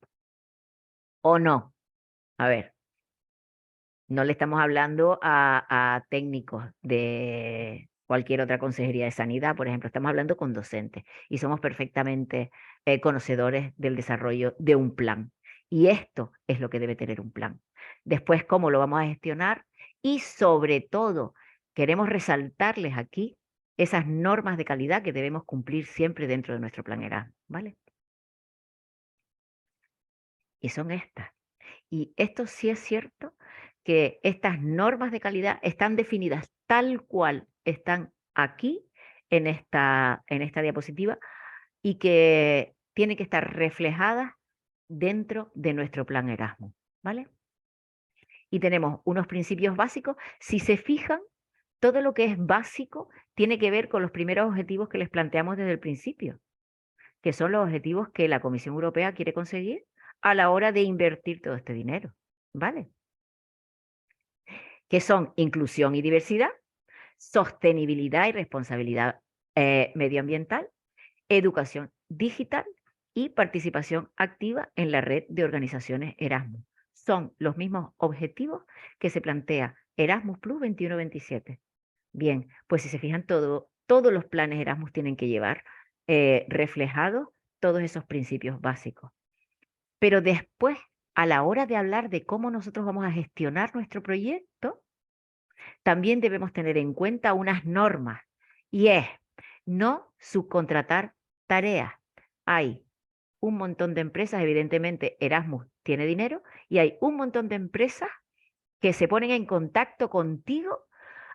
¿O no? A ver, no le estamos hablando a técnicos de cualquier otra consejería de sanidad, por ejemplo, estamos hablando con docentes y somos perfectamente conocedores del desarrollo de un plan. Y esto es lo que debe tener un plan. Después, cómo lo vamos a gestionar y sobre todo, queremos resaltarles aquí esas normas de calidad que debemos cumplir siempre dentro de nuestro plan Erasmus, ¿vale? Y son estas. Y esto sí es cierto que estas normas de calidad están definidas tal cual están aquí en esta diapositiva y que tienen que estar reflejadas dentro de nuestro plan Erasmus, ¿vale? Y tenemos unos principios básicos. Si se fijan, todo lo que es básico tiene que ver con los primeros objetivos que les planteamos desde el principio, que son los objetivos que la Comisión Europea quiere conseguir a la hora de invertir todo este dinero, ¿vale? Que son inclusión y diversidad, sostenibilidad y responsabilidad medioambiental, educación digital y participación activa en la red de organizaciones Erasmus. Son los mismos objetivos que se plantea Erasmus Plus 21-27. Bien, pues si se fijan, todos los planes Erasmus tienen que llevar reflejados todos esos principios básicos. Pero después, a la hora de hablar de cómo nosotros vamos a gestionar nuestro proyecto, también debemos tener en cuenta unas normas y es no subcontratar tareas. Hay un montón de empresas, evidentemente Erasmus tiene dinero y hay un montón de empresas que se ponen en contacto contigo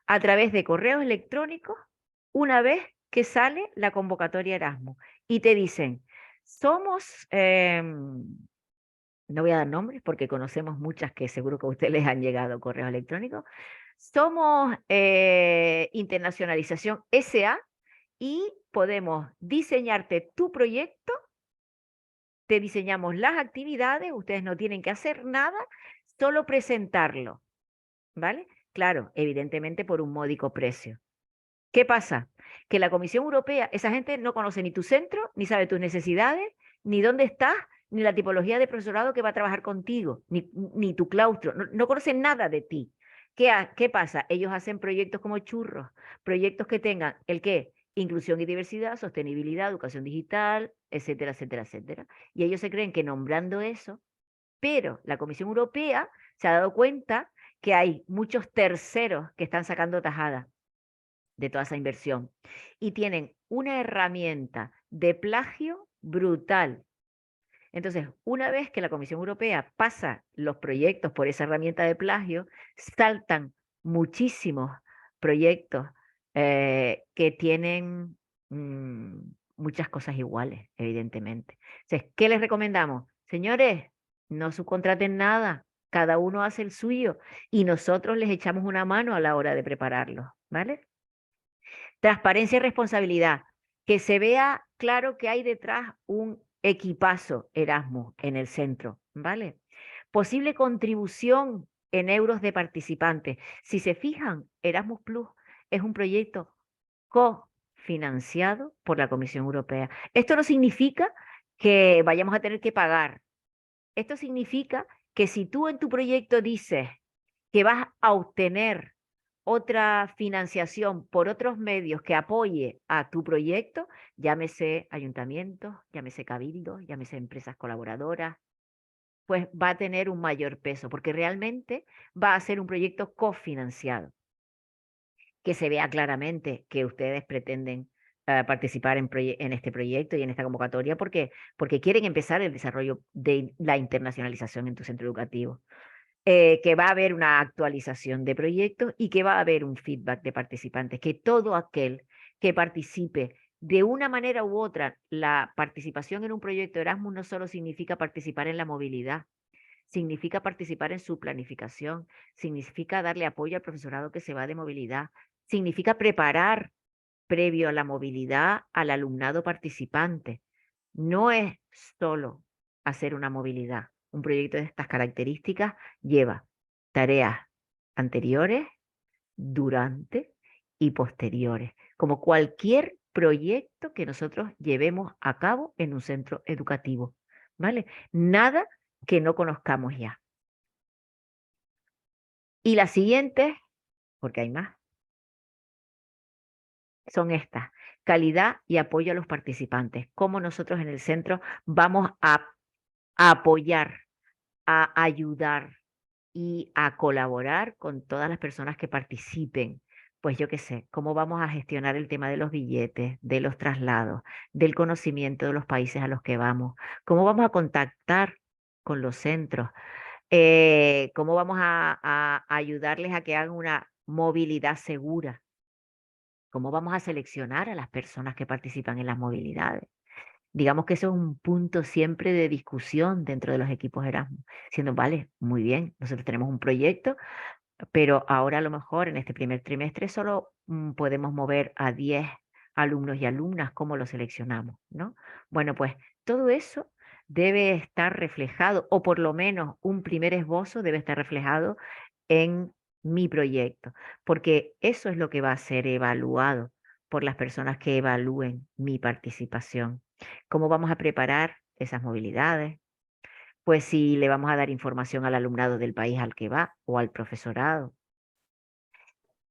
a través de correos electrónicos una vez que sale la convocatoria Erasmus y te dicen, somos, no voy a dar nombres porque conocemos muchas que seguro que a ustedes les han llegado correos electrónicos, somos Internacionalización SA y podemos diseñarte tu proyecto, te diseñamos las actividades, ustedes no tienen que hacer nada, solo presentarlo, ¿vale? Claro, evidentemente por un módico precio. ¿Qué pasa? Que la Comisión Europea, esa gente no conoce ni tu centro, ni sabe tus necesidades, ni dónde estás, ni la tipología de profesorado que va a trabajar contigo, ni tu claustro, no conocen nada de ti. ¿Qué pasa? Ellos hacen proyectos como churros, proyectos que tengan el qué, inclusión y diversidad, sostenibilidad, educación digital, etcétera, etcétera, etcétera. Y ellos se creen que nombrando eso, pero la Comisión Europea se ha dado cuenta que hay muchos terceros que están sacando tajada de toda esa inversión y tienen una herramienta de plagio brutal. Entonces, una vez que la Comisión Europea pasa los proyectos por esa herramienta de plagio, saltan muchísimos proyectos que tienen muchas cosas iguales, evidentemente. Entonces, ¿qué les recomendamos? Señores, no subcontraten nada, cada uno hace el suyo y nosotros les echamos una mano a la hora de prepararlo, ¿vale? Transparencia y responsabilidad. Que se vea claro que hay detrás un equipazo Erasmus en el centro, ¿vale? Posible contribución en euros de participantes. Si se fijan, Erasmus Plus es un proyecto cofinanciado por la Comisión Europea. Esto no significa que vayamos a tener que pagar. Esto significa que si tú en tu proyecto dices que vas a obtener otra financiación por otros medios que apoye a tu proyecto, llámese ayuntamientos, llámese cabildos, llámese empresas colaboradoras, pues va a tener un mayor peso, porque realmente va a ser un proyecto cofinanciado, que se vea claramente que ustedes pretenden participar en este proyecto y en esta convocatoria porque quieren empezar el desarrollo de la internacionalización en tu centro educativo. Que va a haber una actualización de proyectos y que va a haber un feedback de participantes, que todo aquel que participe de una manera u otra, la participación en un proyecto Erasmus no solo significa participar en la movilidad, significa participar en su planificación, significa darle apoyo al profesorado que se va de movilidad, significa preparar previo a la movilidad al alumnado participante. No es solo hacer una movilidad. Un proyecto de estas características lleva tareas anteriores, durante y posteriores, como cualquier proyecto que nosotros llevemos a cabo en un centro educativo, ¿vale? Nada que no conozcamos ya. Y las siguientes, porque hay más, son estas: calidad y apoyo a los participantes. Cómo nosotros en el centro vamos a apoyar, a ayudar y a colaborar con todas las personas que participen. Pues yo qué sé, cómo vamos a gestionar el tema de los billetes, de los traslados, del conocimiento de los países a los que vamos, cómo vamos a contactar con los centros, cómo vamos a ayudarles a que hagan una movilidad segura, cómo vamos a seleccionar a las personas que participan en las movilidades. Digamos que eso es un punto siempre de discusión dentro de los equipos Erasmus, siendo, vale, muy bien, nosotros tenemos un proyecto, pero ahora a lo mejor en este primer trimestre solo podemos mover a 10 alumnos y alumnas. ¿Cómo lo seleccionamos, no? Bueno, pues todo eso debe estar reflejado, o por lo menos un primer esbozo debe estar reflejado en mi proyecto, porque eso es lo que va a ser evaluado por las personas que evalúen mi participación. ¿Cómo vamos a preparar esas movilidades? Pues si le vamos a dar información al alumnado del país al que va o al profesorado.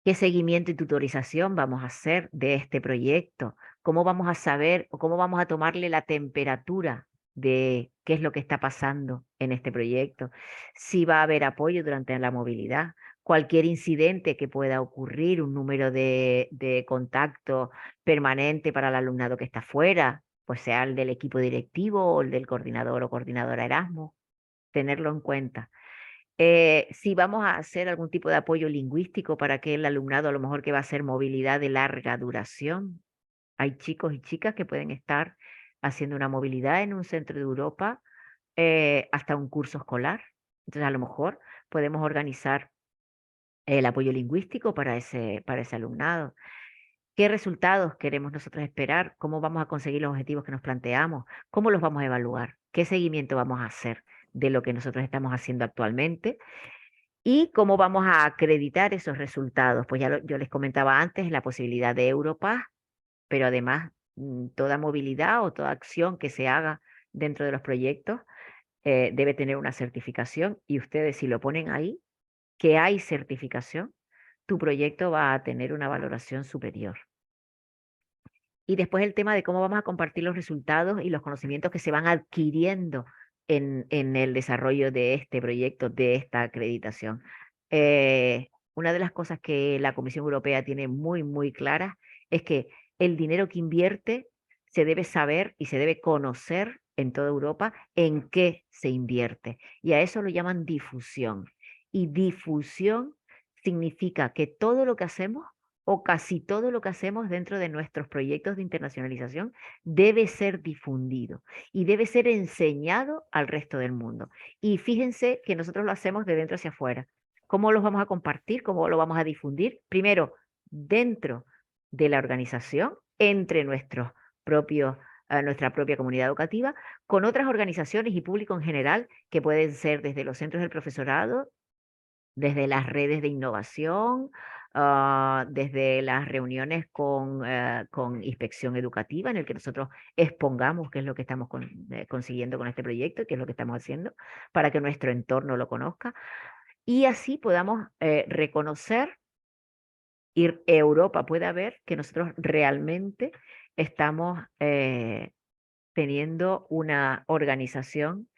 ¿Qué seguimiento y tutorización vamos a hacer de este proyecto? ¿Cómo vamos a saber o cómo vamos a tomarle la temperatura de qué es lo que está pasando en este proyecto? Si va a haber apoyo durante la movilidad, cualquier incidente que pueda ocurrir, un número de contacto permanente para el alumnado que está fuera, pues sea el del equipo directivo o el del coordinador o coordinadora Erasmus, tenerlo en cuenta. Si vamos a hacer algún tipo de apoyo lingüístico para que el alumnado, a lo mejor que va a hacer movilidad de larga duración. Hay chicos y chicas que pueden estar haciendo una movilidad en un centro de Europa hasta un curso escolar. Entonces, a lo mejor podemos organizar el apoyo lingüístico para ese alumnado. ¿Qué resultados queremos nosotros esperar? ¿Cómo vamos a conseguir los objetivos que nos planteamos? ¿Cómo los vamos a evaluar? ¿Qué seguimiento vamos a hacer de lo que nosotros estamos haciendo actualmente? ¿Y cómo vamos a acreditar esos resultados? Pues ya yo les comentaba antes la posibilidad de Europass, pero además toda movilidad o toda acción que se haga dentro de los proyectos debe tener una certificación, y ustedes, si lo ponen ahí, que hay certificación, tu proyecto va a tener una valoración superior. Y después el tema de cómo vamos a compartir los resultados y los conocimientos que se van adquiriendo en el desarrollo de este proyecto, de esta acreditación. Una de las cosas que la Comisión Europea tiene muy, muy claras es que el dinero que invierte se debe saber y se debe conocer en toda Europa en qué se invierte. Y a eso lo llaman difusión. Y difusión significa que todo lo que hacemos o casi todo lo que hacemos dentro de nuestros proyectos de internacionalización debe ser difundido y debe ser enseñado al resto del mundo. Y fíjense que nosotros lo hacemos de dentro hacia afuera. ¿Cómo los vamos a compartir? ¿Cómo lo vamos a difundir? Primero, dentro de la organización, entre nuestros propios nuestra propia comunidad educativa, con otras organizaciones y público en general, que pueden ser desde los centros del profesorado, desde las redes de innovación, desde las reuniones con inspección educativa, en el que nosotros expongamos qué es lo que estamos consiguiendo con este proyecto y qué es lo que estamos haciendo para que nuestro entorno lo conozca. Y así podamos reconocer y Europa pueda ver que nosotros realmente estamos teniendo una organización,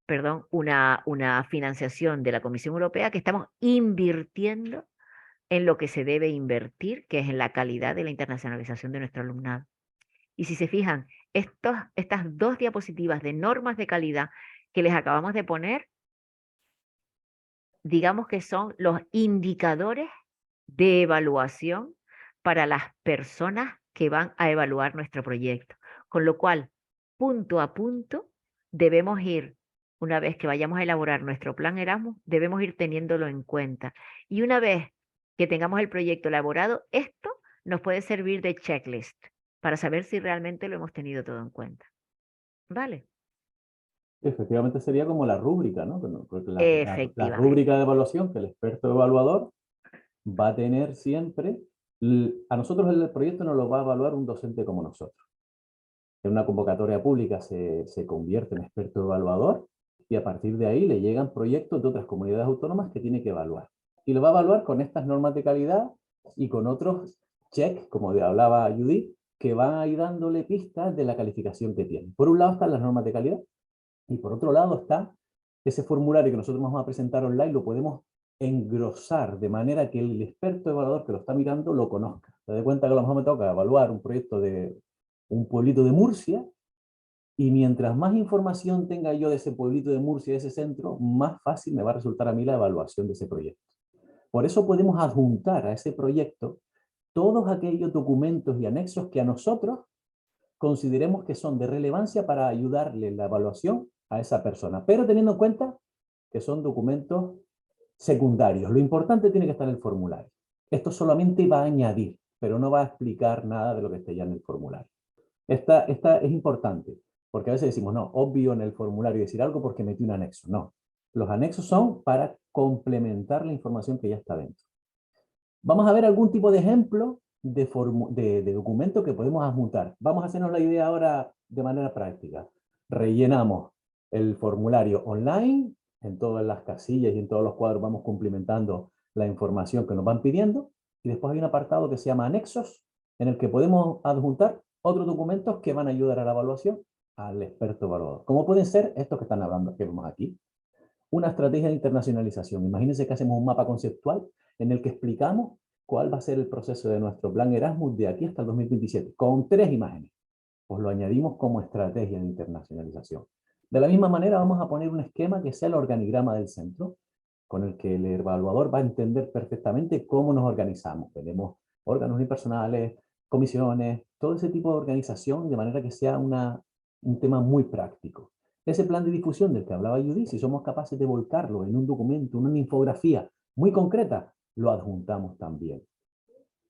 perdón, una financiación de la Comisión Europea, que estamos invirtiendo en lo que se debe invertir, que es en la calidad de la internacionalización de nuestro alumnado. Y si se fijan, estas dos diapositivas de normas de calidad que les acabamos de poner, digamos que son los indicadores de evaluación para las personas que van a evaluar nuestro proyecto. Con lo cual, punto a punto, debemos ir, una vez que vayamos a elaborar nuestro plan Erasmus, debemos ir teniéndolo en cuenta. Y una vez que tengamos el proyecto elaborado, esto nos puede servir de checklist para saber si realmente lo hemos tenido todo en cuenta. ¿Vale? Efectivamente sería como la rúbrica, ¿no? Porque la Efectivamente. rúbrica de evaluación que el experto evaluador va a tener siempre, a nosotros el proyecto nos lo va a evaluar un docente como nosotros. En una convocatoria pública se convierte en experto evaluador y a partir de ahí le llegan proyectos de otras comunidades autónomas que tiene que evaluar. Y lo va a evaluar con estas normas de calidad y con otros checks, como hablaba Judith, que van a ir dándole pistas de la calificación que tiene. Por un lado están las normas de calidad y por otro lado está ese formulario que nosotros vamos a presentar online, lo podemos engrosar de manera que el experto evaluador que lo está mirando lo conozca. Se da cuenta que a lo mejor me toca evaluar un proyecto de un pueblito de Murcia, y mientras más información tenga yo de ese pueblito de Murcia, de ese centro, más fácil me va a resultar a mí la evaluación de ese proyecto. Por eso podemos adjuntar a ese proyecto todos aquellos documentos y anexos que a nosotros consideremos que son de relevancia para ayudarle en la evaluación a esa persona, pero teniendo en cuenta que son documentos secundarios. Lo importante tiene que estar en el formulario. Esto solamente va a añadir, pero no va a explicar nada de lo que esté ya en el formulario. Esta es importante, porque a veces decimos, no, obvio en el formulario decir algo porque metí un anexo. No, los anexos son para complementar la información que ya está dentro. Vamos a ver algún tipo de ejemplo de documento que podemos adjuntar. Vamos a hacernos la idea ahora de manera práctica. Rellenamos el formulario online, en todas las casillas y en todos los cuadros vamos cumplimentando la información que nos van pidiendo, y después hay un apartado que se llama anexos, en el que podemos adjuntar otros documentos que van a ayudar a la evaluación al experto evaluador. Como pueden ser estos que están hablando, que vemos aquí. Una estrategia de internacionalización. Imagínense que hacemos un mapa conceptual en el que explicamos cuál va a ser el proceso de nuestro plan Erasmus de aquí hasta el 2027, con 3 imágenes. Pues lo añadimos como estrategia de internacionalización. De la misma manera vamos a poner un esquema que sea el organigrama del centro, con el que el evaluador va a entender perfectamente cómo nos organizamos. Tenemos órganos unipersonales, comisiones, todo ese tipo de organización, de manera que sea un tema muy práctico. Ese plan de difusión del que hablaba Judith, si somos capaces de volcarlo en un documento, en una infografía muy concreta, lo adjuntamos también.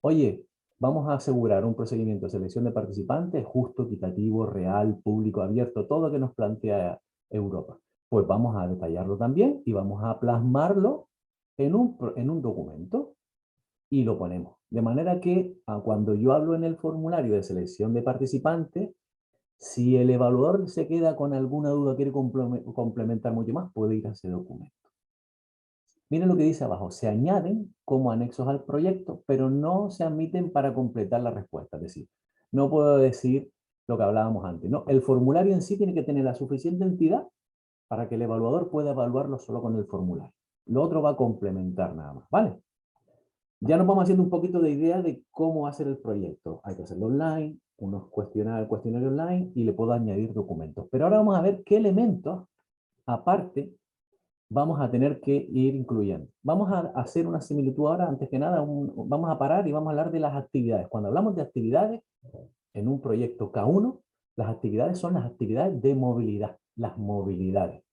Oye, vamos a asegurar un procedimiento de selección de participantes justo, equitativo, real, público, abierto, todo lo que nos plantea Europa. Pues vamos a detallarlo también y vamos a plasmarlo en un documento y lo ponemos. De manera que cuando yo hablo en el formulario de selección de participantes, si el evaluador se queda con alguna duda, quiere complementar mucho más, puede ir a ese documento. Miren lo que dice abajo, se añaden como anexos al proyecto, pero no se admiten para completar la respuesta. Es decir, no puedo decir lo que hablábamos antes, ¿no? El formulario en sí tiene que tener la suficiente entidad para que el evaluador pueda evaluarlo solo con el formulario. Lo otro va a complementar nada más, ¿vale? Ya nos vamos haciendo un poquito de idea de cómo hacer el proyecto. Hay que hacerlo online, unos cuestionario online y le puedo añadir documentos. Pero ahora vamos a ver qué elementos, aparte, vamos a tener que ir incluyendo. Vamos a hacer una similitud ahora, antes que nada, vamos a parar y vamos a hablar de las actividades. Cuando hablamos de actividades, en un proyecto K1, las actividades son las actividades de movilidad, las movilidades.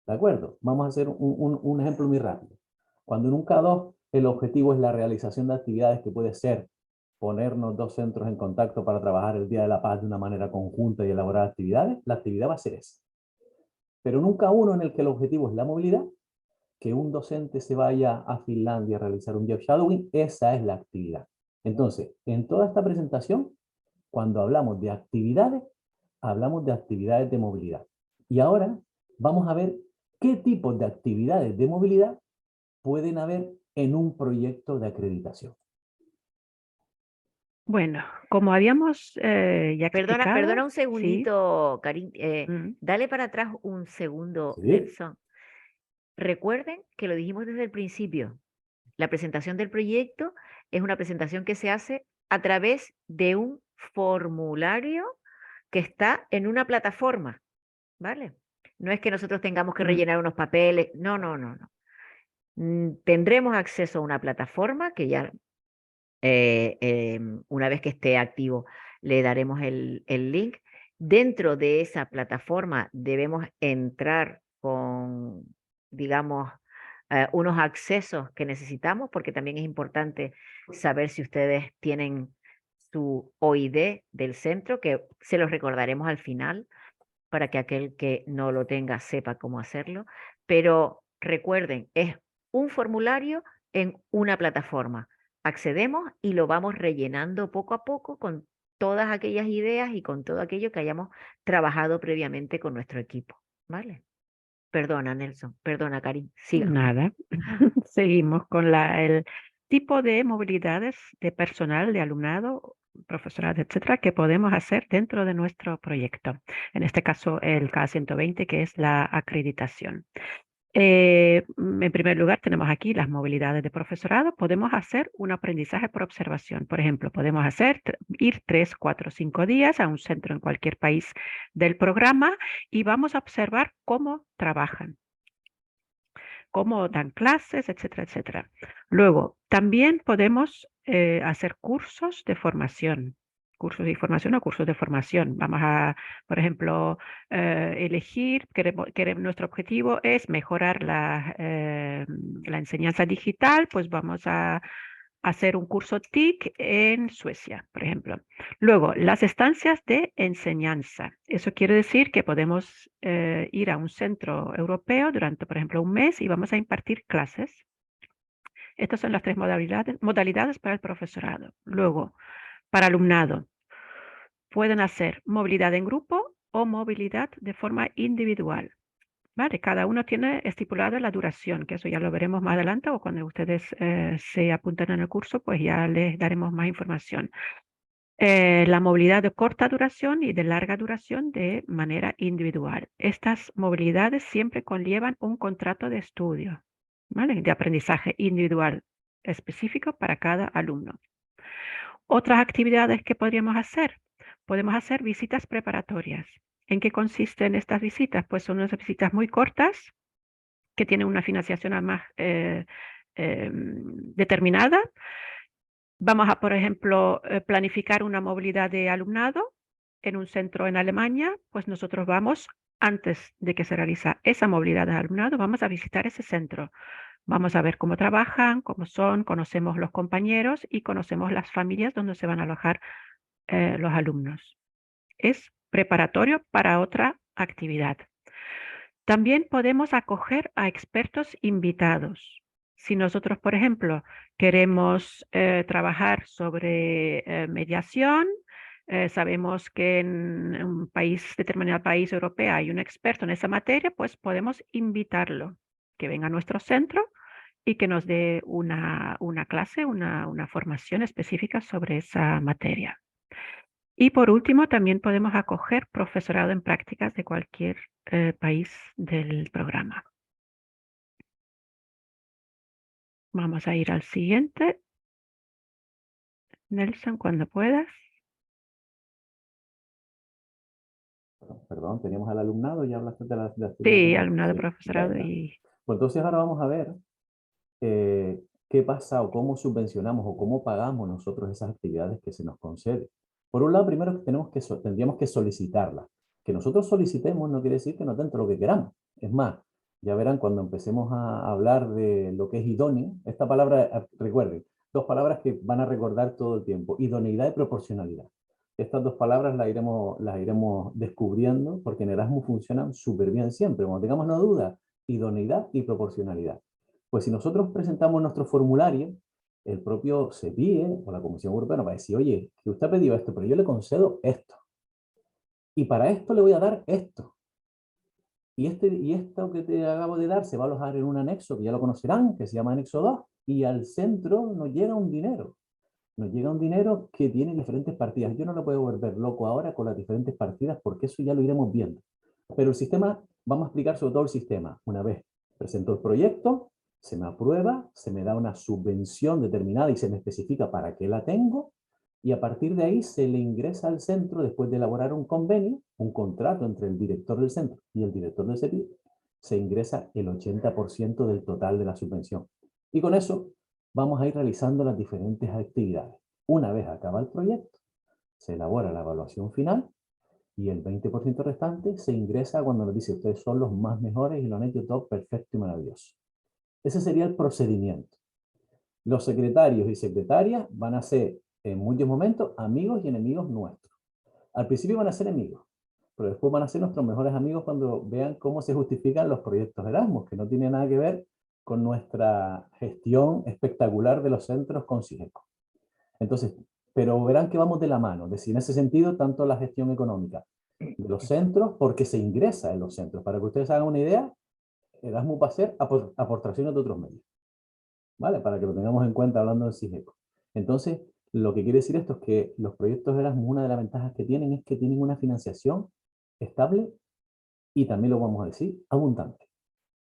¿De acuerdo? Vamos a hacer un ejemplo muy rápido. Cuando en un K2 el objetivo es la realización de actividades que puede ser ponernos 2 centros en contacto para trabajar el Día de la Paz de una manera conjunta y elaborar actividades, la actividad va a ser esa. Pero en un K1 en el que el objetivo es la movilidad, que un docente se vaya a Finlandia a realizar un job shadowing, esa es la actividad. Entonces, en toda esta presentación, cuando hablamos de actividades de movilidad. Y ahora vamos a ver qué tipos de actividades de movilidad pueden haber en un proyecto de acreditación. Bueno, como habíamos ya Perdona explicado, un sí. segundito, Karin. Mm. Dale para atrás un segundo, ¿Sí? Nelson. Recuerden que lo dijimos desde el principio. La presentación del proyecto es una presentación que se hace a través de un formulario que está en una plataforma, ¿vale? No es que nosotros tengamos que Mm. rellenar unos papeles. No, no, no, no. Tendremos acceso a una plataforma que ya una vez que esté activo le daremos el link. Dentro de esa plataforma debemos entrar con, digamos, unos accesos que necesitamos, porque también es importante saber si ustedes tienen su OID del centro, que se los recordaremos al final para que aquel que no lo tenga sepa cómo hacerlo. Pero recuerden, es un formulario en una plataforma. Accedemos y lo vamos rellenando poco a poco con todas aquellas ideas y con todo aquello que hayamos trabajado previamente con nuestro equipo. ¿Vale? Perdona, Nelson. Perdona, Karin. Siga. Nada. Seguimos con el tipo de movilidades de personal, de alumnado, profesorado, etcétera, que podemos hacer dentro de nuestro proyecto. En este caso, el K120, que es la acreditación. En primer lugar, tenemos aquí las movilidades de profesorado. Podemos hacer un aprendizaje por observación. Por ejemplo, podemos ir 3, 4, 5 días a un centro en cualquier país del programa y vamos a observar cómo trabajan, cómo dan clases, etcétera, etcétera. Luego, también podemos hacer cursos de formación. Cursos de información o cursos de formación. Vamos a, por ejemplo, elegir, nuestro objetivo es mejorar la enseñanza digital, pues vamos a hacer un curso TIC en Suecia, por ejemplo. Luego, las estancias de enseñanza. Eso quiere decir que podemos ir a un centro europeo durante, por ejemplo, un mes y vamos a impartir clases. Estas son las 3 modalidades para el profesorado. Luego, para alumnado, pueden hacer movilidad en grupo o movilidad de forma individual. Vale, cada uno tiene estipulado la duración, que eso ya lo veremos más adelante o cuando ustedes se apunten en el curso, pues ya les daremos más información. La movilidad de corta duración y de larga duración de manera individual. Estas movilidades siempre conllevan un contrato de estudio, ¿vale? De aprendizaje individual específico para cada alumno. Otras actividades que podríamos hacer. Podemos hacer visitas preparatorias. ¿En qué consisten estas visitas? Pues son unas visitas muy cortas que tienen una financiación además determinada. Vamos a, por ejemplo, planificar una movilidad de alumnado en un centro en Alemania, pues nosotros vamos, antes de que se realiza esa movilidad de alumnado, vamos a visitar ese centro. Vamos a ver cómo trabajan, cómo son, conocemos los compañeros y conocemos las familias donde se van a alojar los alumnos. Es preparatorio para otra actividad. También podemos acoger a expertos invitados. Si nosotros, por ejemplo, queremos trabajar sobre mediación, sabemos que en un país, determinado país europeo, hay un experto en esa materia, pues podemos invitarlo, que venga a nuestro centro y que nos dé una clase, una formación específica sobre esa materia. Y por último, también podemos acoger profesorado en prácticas de cualquier país del programa. Vamos a ir al siguiente. Nelson, cuando puedas. Perdón, teníamos al alumnado, ya hablaste de las actividades de Sí, movilidad. alumnado, Sí, profesorado venga. y... Pues entonces ahora vamos a ver qué pasa o cómo subvencionamos o cómo pagamos nosotros esas actividades que se nos conceden. Por un lado, primero tendríamos que solicitarlas. Que nosotros solicitemos no quiere decir que nos den todo lo que queramos. Es más, ya verán cuando empecemos a hablar de lo que es idóneo, esta palabra, recuerden, 2 palabras que van a recordar todo el tiempo, idoneidad y proporcionalidad. Estas 2 palabras las iremos descubriendo porque en Erasmus funcionan súper bien siempre. Cuando tengamos una duda, idoneidad y proporcionalidad. Pues si nosotros presentamos nuestro formulario, el propio CEPIE o la Comisión Europea nos va a decir, oye, que usted ha pedido esto, pero yo le concedo esto. Y para esto le voy a dar esto. Y esto que te acabo de dar se va a alojar en un anexo que ya lo conocerán, que se llama anexo 2, y al centro nos llega un dinero. Nos llega un dinero que tiene diferentes partidas. Yo no lo puedo volver loco ahora con las diferentes partidas porque eso ya lo iremos viendo. Pero el sistema, vamos a explicar sobre todo el sistema. Una vez presento el proyecto, se me aprueba, se me da una subvención determinada y se me especifica para qué la tengo, y a partir de ahí se le ingresa al centro, después de elaborar un convenio, un contrato entre el director del centro y el director del CEPI, se ingresa el 80% del total de la subvención. Y con eso vamos a ir realizando las diferentes actividades. Una vez acaba el proyecto, se elabora la evaluación final y el 20% restante se ingresa cuando nos dice ustedes son los más mejores y lo han hecho todo perfecto y maravilloso. Ese sería el procedimiento. Los secretarios y secretarias van a ser en muchos momentos amigos y enemigos nuestros. Al principio van a ser amigos, pero después van a ser nuestros mejores amigos cuando vean cómo se justifican los proyectos Erasmus, que no tiene nada que ver con nuestra gestión espectacular de los centros con CIGECO. Entonces, pero verán que vamos de la mano, es decir, en ese sentido, tanto la gestión económica de los centros, porque se ingresa en los centros. Para que ustedes hagan una idea, Erasmus va a ser aportaciones de otros medios, ¿vale? Para que lo tengamos en cuenta hablando del CIGECO. Entonces, lo que quiere decir esto es que los proyectos Erasmus, una de las ventajas que tienen es que tienen una financiación estable y también lo vamos a decir, abundante.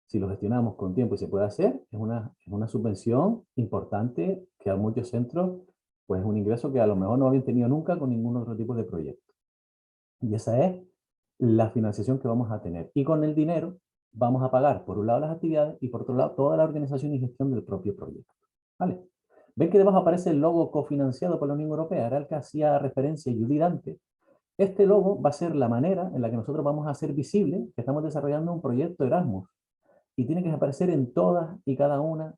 Si lo gestionamos con tiempo y se puede hacer, es una subvención importante que a muchos centros, pues es un ingreso que a lo mejor no habían tenido nunca con ningún otro tipo de proyecto. Y esa es la financiación que vamos a tener. Y con el dinero vamos a pagar, por un lado, las actividades y por otro lado, toda la organización y gestión del propio proyecto. ¿Vale? ¿Ven que debajo aparece el logo cofinanciado por la Unión Europea? Era el que hacía referencia Judith antes. Este logo va a ser la manera en la que nosotros vamos a hacer visible que estamos desarrollando un proyecto Erasmus. Y tiene que aparecer en todas y cada una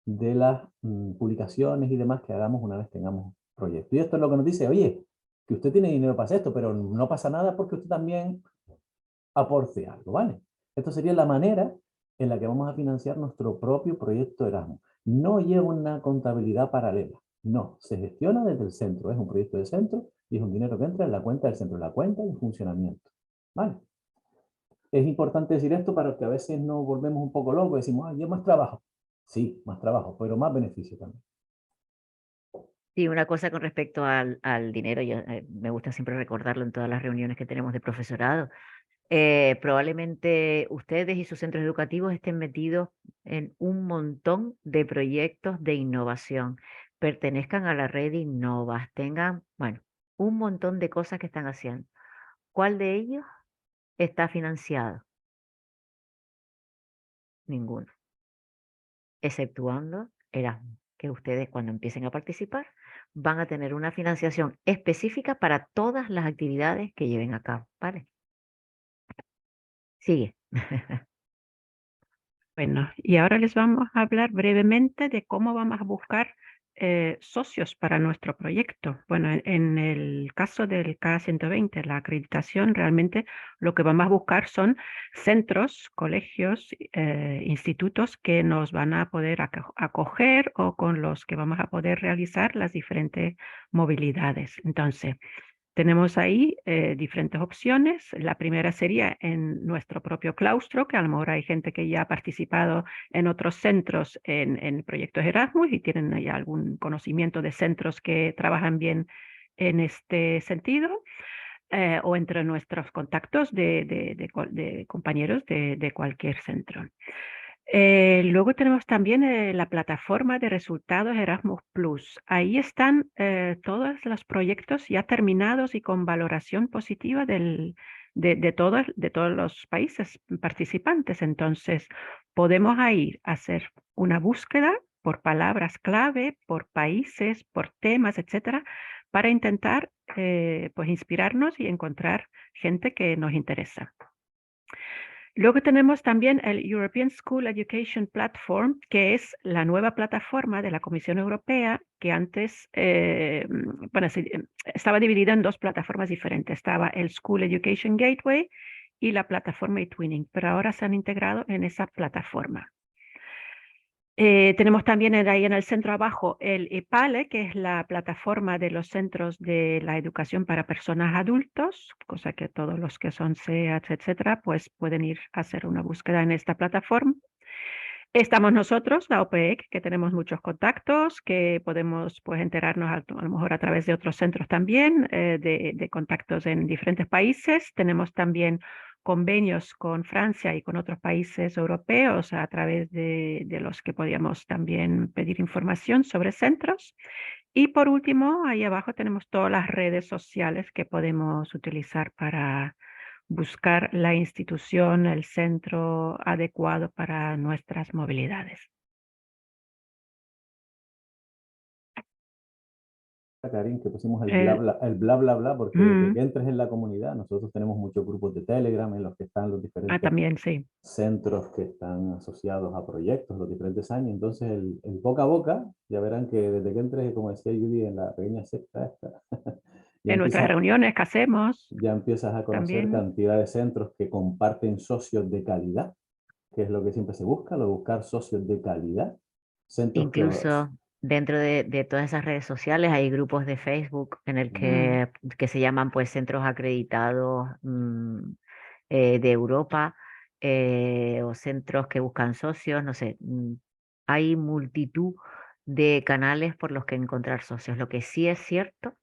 de las publicaciones y demás que hagamos una vez tengamos proyecto. Y esto es lo que nos dice, oye, que usted tiene dinero para hacer esto, pero no pasa nada porque usted también aporte algo, ¿vale? Esto sería la manera en la que vamos a financiar nuestro propio proyecto Erasmus. No lleva una contabilidad paralela, no, se gestiona desde el centro, es un proyecto de centro y es un dinero que entra en la cuenta del centro, la cuenta de funcionamiento, ¿vale? Es importante decir esto para que a veces nos volvemos un poco locos y decimos, ah, yo más trabajo. Sí, más trabajo, pero más beneficio también. Sí, una cosa con respecto al dinero, yo, me gusta siempre recordarlo en todas las reuniones que tenemos de profesorado. Probablemente ustedes y sus centros educativos estén metidos en un montón de proyectos de innovación, pertenezcan a la red Innovas, tengan, bueno, un montón de cosas que están haciendo. ¿Cuál de ellos está financiado? Ninguno, exceptuando Erasmus, que ustedes cuando empiecen a participar van a tener una financiación específica para todas las actividades que lleven a cabo, ¿vale? Sigue. Bueno, y ahora les vamos a hablar brevemente de cómo vamos a buscar socios para nuestro proyecto. Bueno, en el caso del K120, la acreditación, realmente lo que vamos a buscar son centros, colegios, institutos que nos van a poder acoger o con los que vamos a poder realizar las diferentes movilidades. Entonces, tenemos ahí diferentes opciones. La primera sería en nuestro propio claustro, que a lo mejor hay gente que ya ha participado en otros centros en proyectos Erasmus y tienen ya algún conocimiento de centros que trabajan bien en este sentido, o entre nuestros contactos de compañeros de cualquier centro. Luego tenemos también la plataforma de resultados Erasmus Plus. Ahí están todos los proyectos ya terminados y con valoración positiva de todos los países participantes. Entonces, podemos ir a hacer una búsqueda por palabras clave, por países, por temas, etcétera, para intentar pues inspirarnos y encontrar gente que nos interesa. Luego tenemos también el European School Education Platform, que es la nueva plataforma de la Comisión Europea que antes bueno, estaba dividida en dos plataformas diferentes. Estaba el School Education Gateway y la plataforma eTwinning, pero ahora se han integrado en esa plataforma. Tenemos también ahí en el centro abajo el EPALE, que es la plataforma de los centros de la educación para personas adultos, cosa que todos los que son SEATs, etcétera, pues pueden ir a hacer una búsqueda en esta plataforma. Estamos nosotros, la OPEC, que tenemos muchos contactos, que podemos pues enterarnos a lo mejor a través de otros centros también, de contactos en diferentes países. Tenemos también convenios con Francia y con otros países europeos a través de los que podíamos también pedir información sobre centros. Y por último, ahí abajo tenemos todas las redes sociales que podemos utilizar para buscar la institución, el centro adecuado para nuestras movilidades. Karin, que pusimos El- el bla, bla, bla, porque desde mm, que entres en la comunidad, nosotros tenemos muchos grupos de Telegram en los que están los diferentes también sí. centros que están asociados a proyectos, los diferentes años. Entonces, el boca a boca, ya verán que desde que entres, como decía Judy, en la pequeña secta esta, ya En nuestras empiezas, reuniones que hacemos ya empiezas a conocer también. cantidad de centros que comparten socios de calidad, que es lo que siempre se busca, lo de buscar socios de calidad, centros que Incluso dentro de todas esas redes sociales hay grupos de Facebook en el Mm, que se llaman pues centros acreditados de Europa, o centros que buscan socios, no sé. Hay multitud de canales por los que encontrar socios. Lo que sí es cierto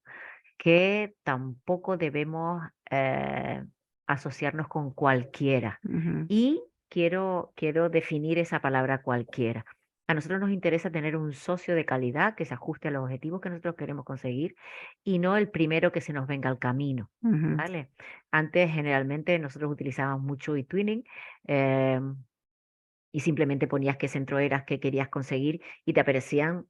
que tampoco debemos asociarnos con cualquiera. ujú, Y quiero definir esa palabra cualquiera. A nosotros nos interesa tener un socio de calidad que se ajuste a los objetivos que nosotros queremos conseguir y no el primero que se nos venga al camino. ujú, ¿Vale? Antes generalmente nosotros utilizábamos mucho eTwinning, y simplemente ponías qué centro eras, qué querías conseguir y te aparecían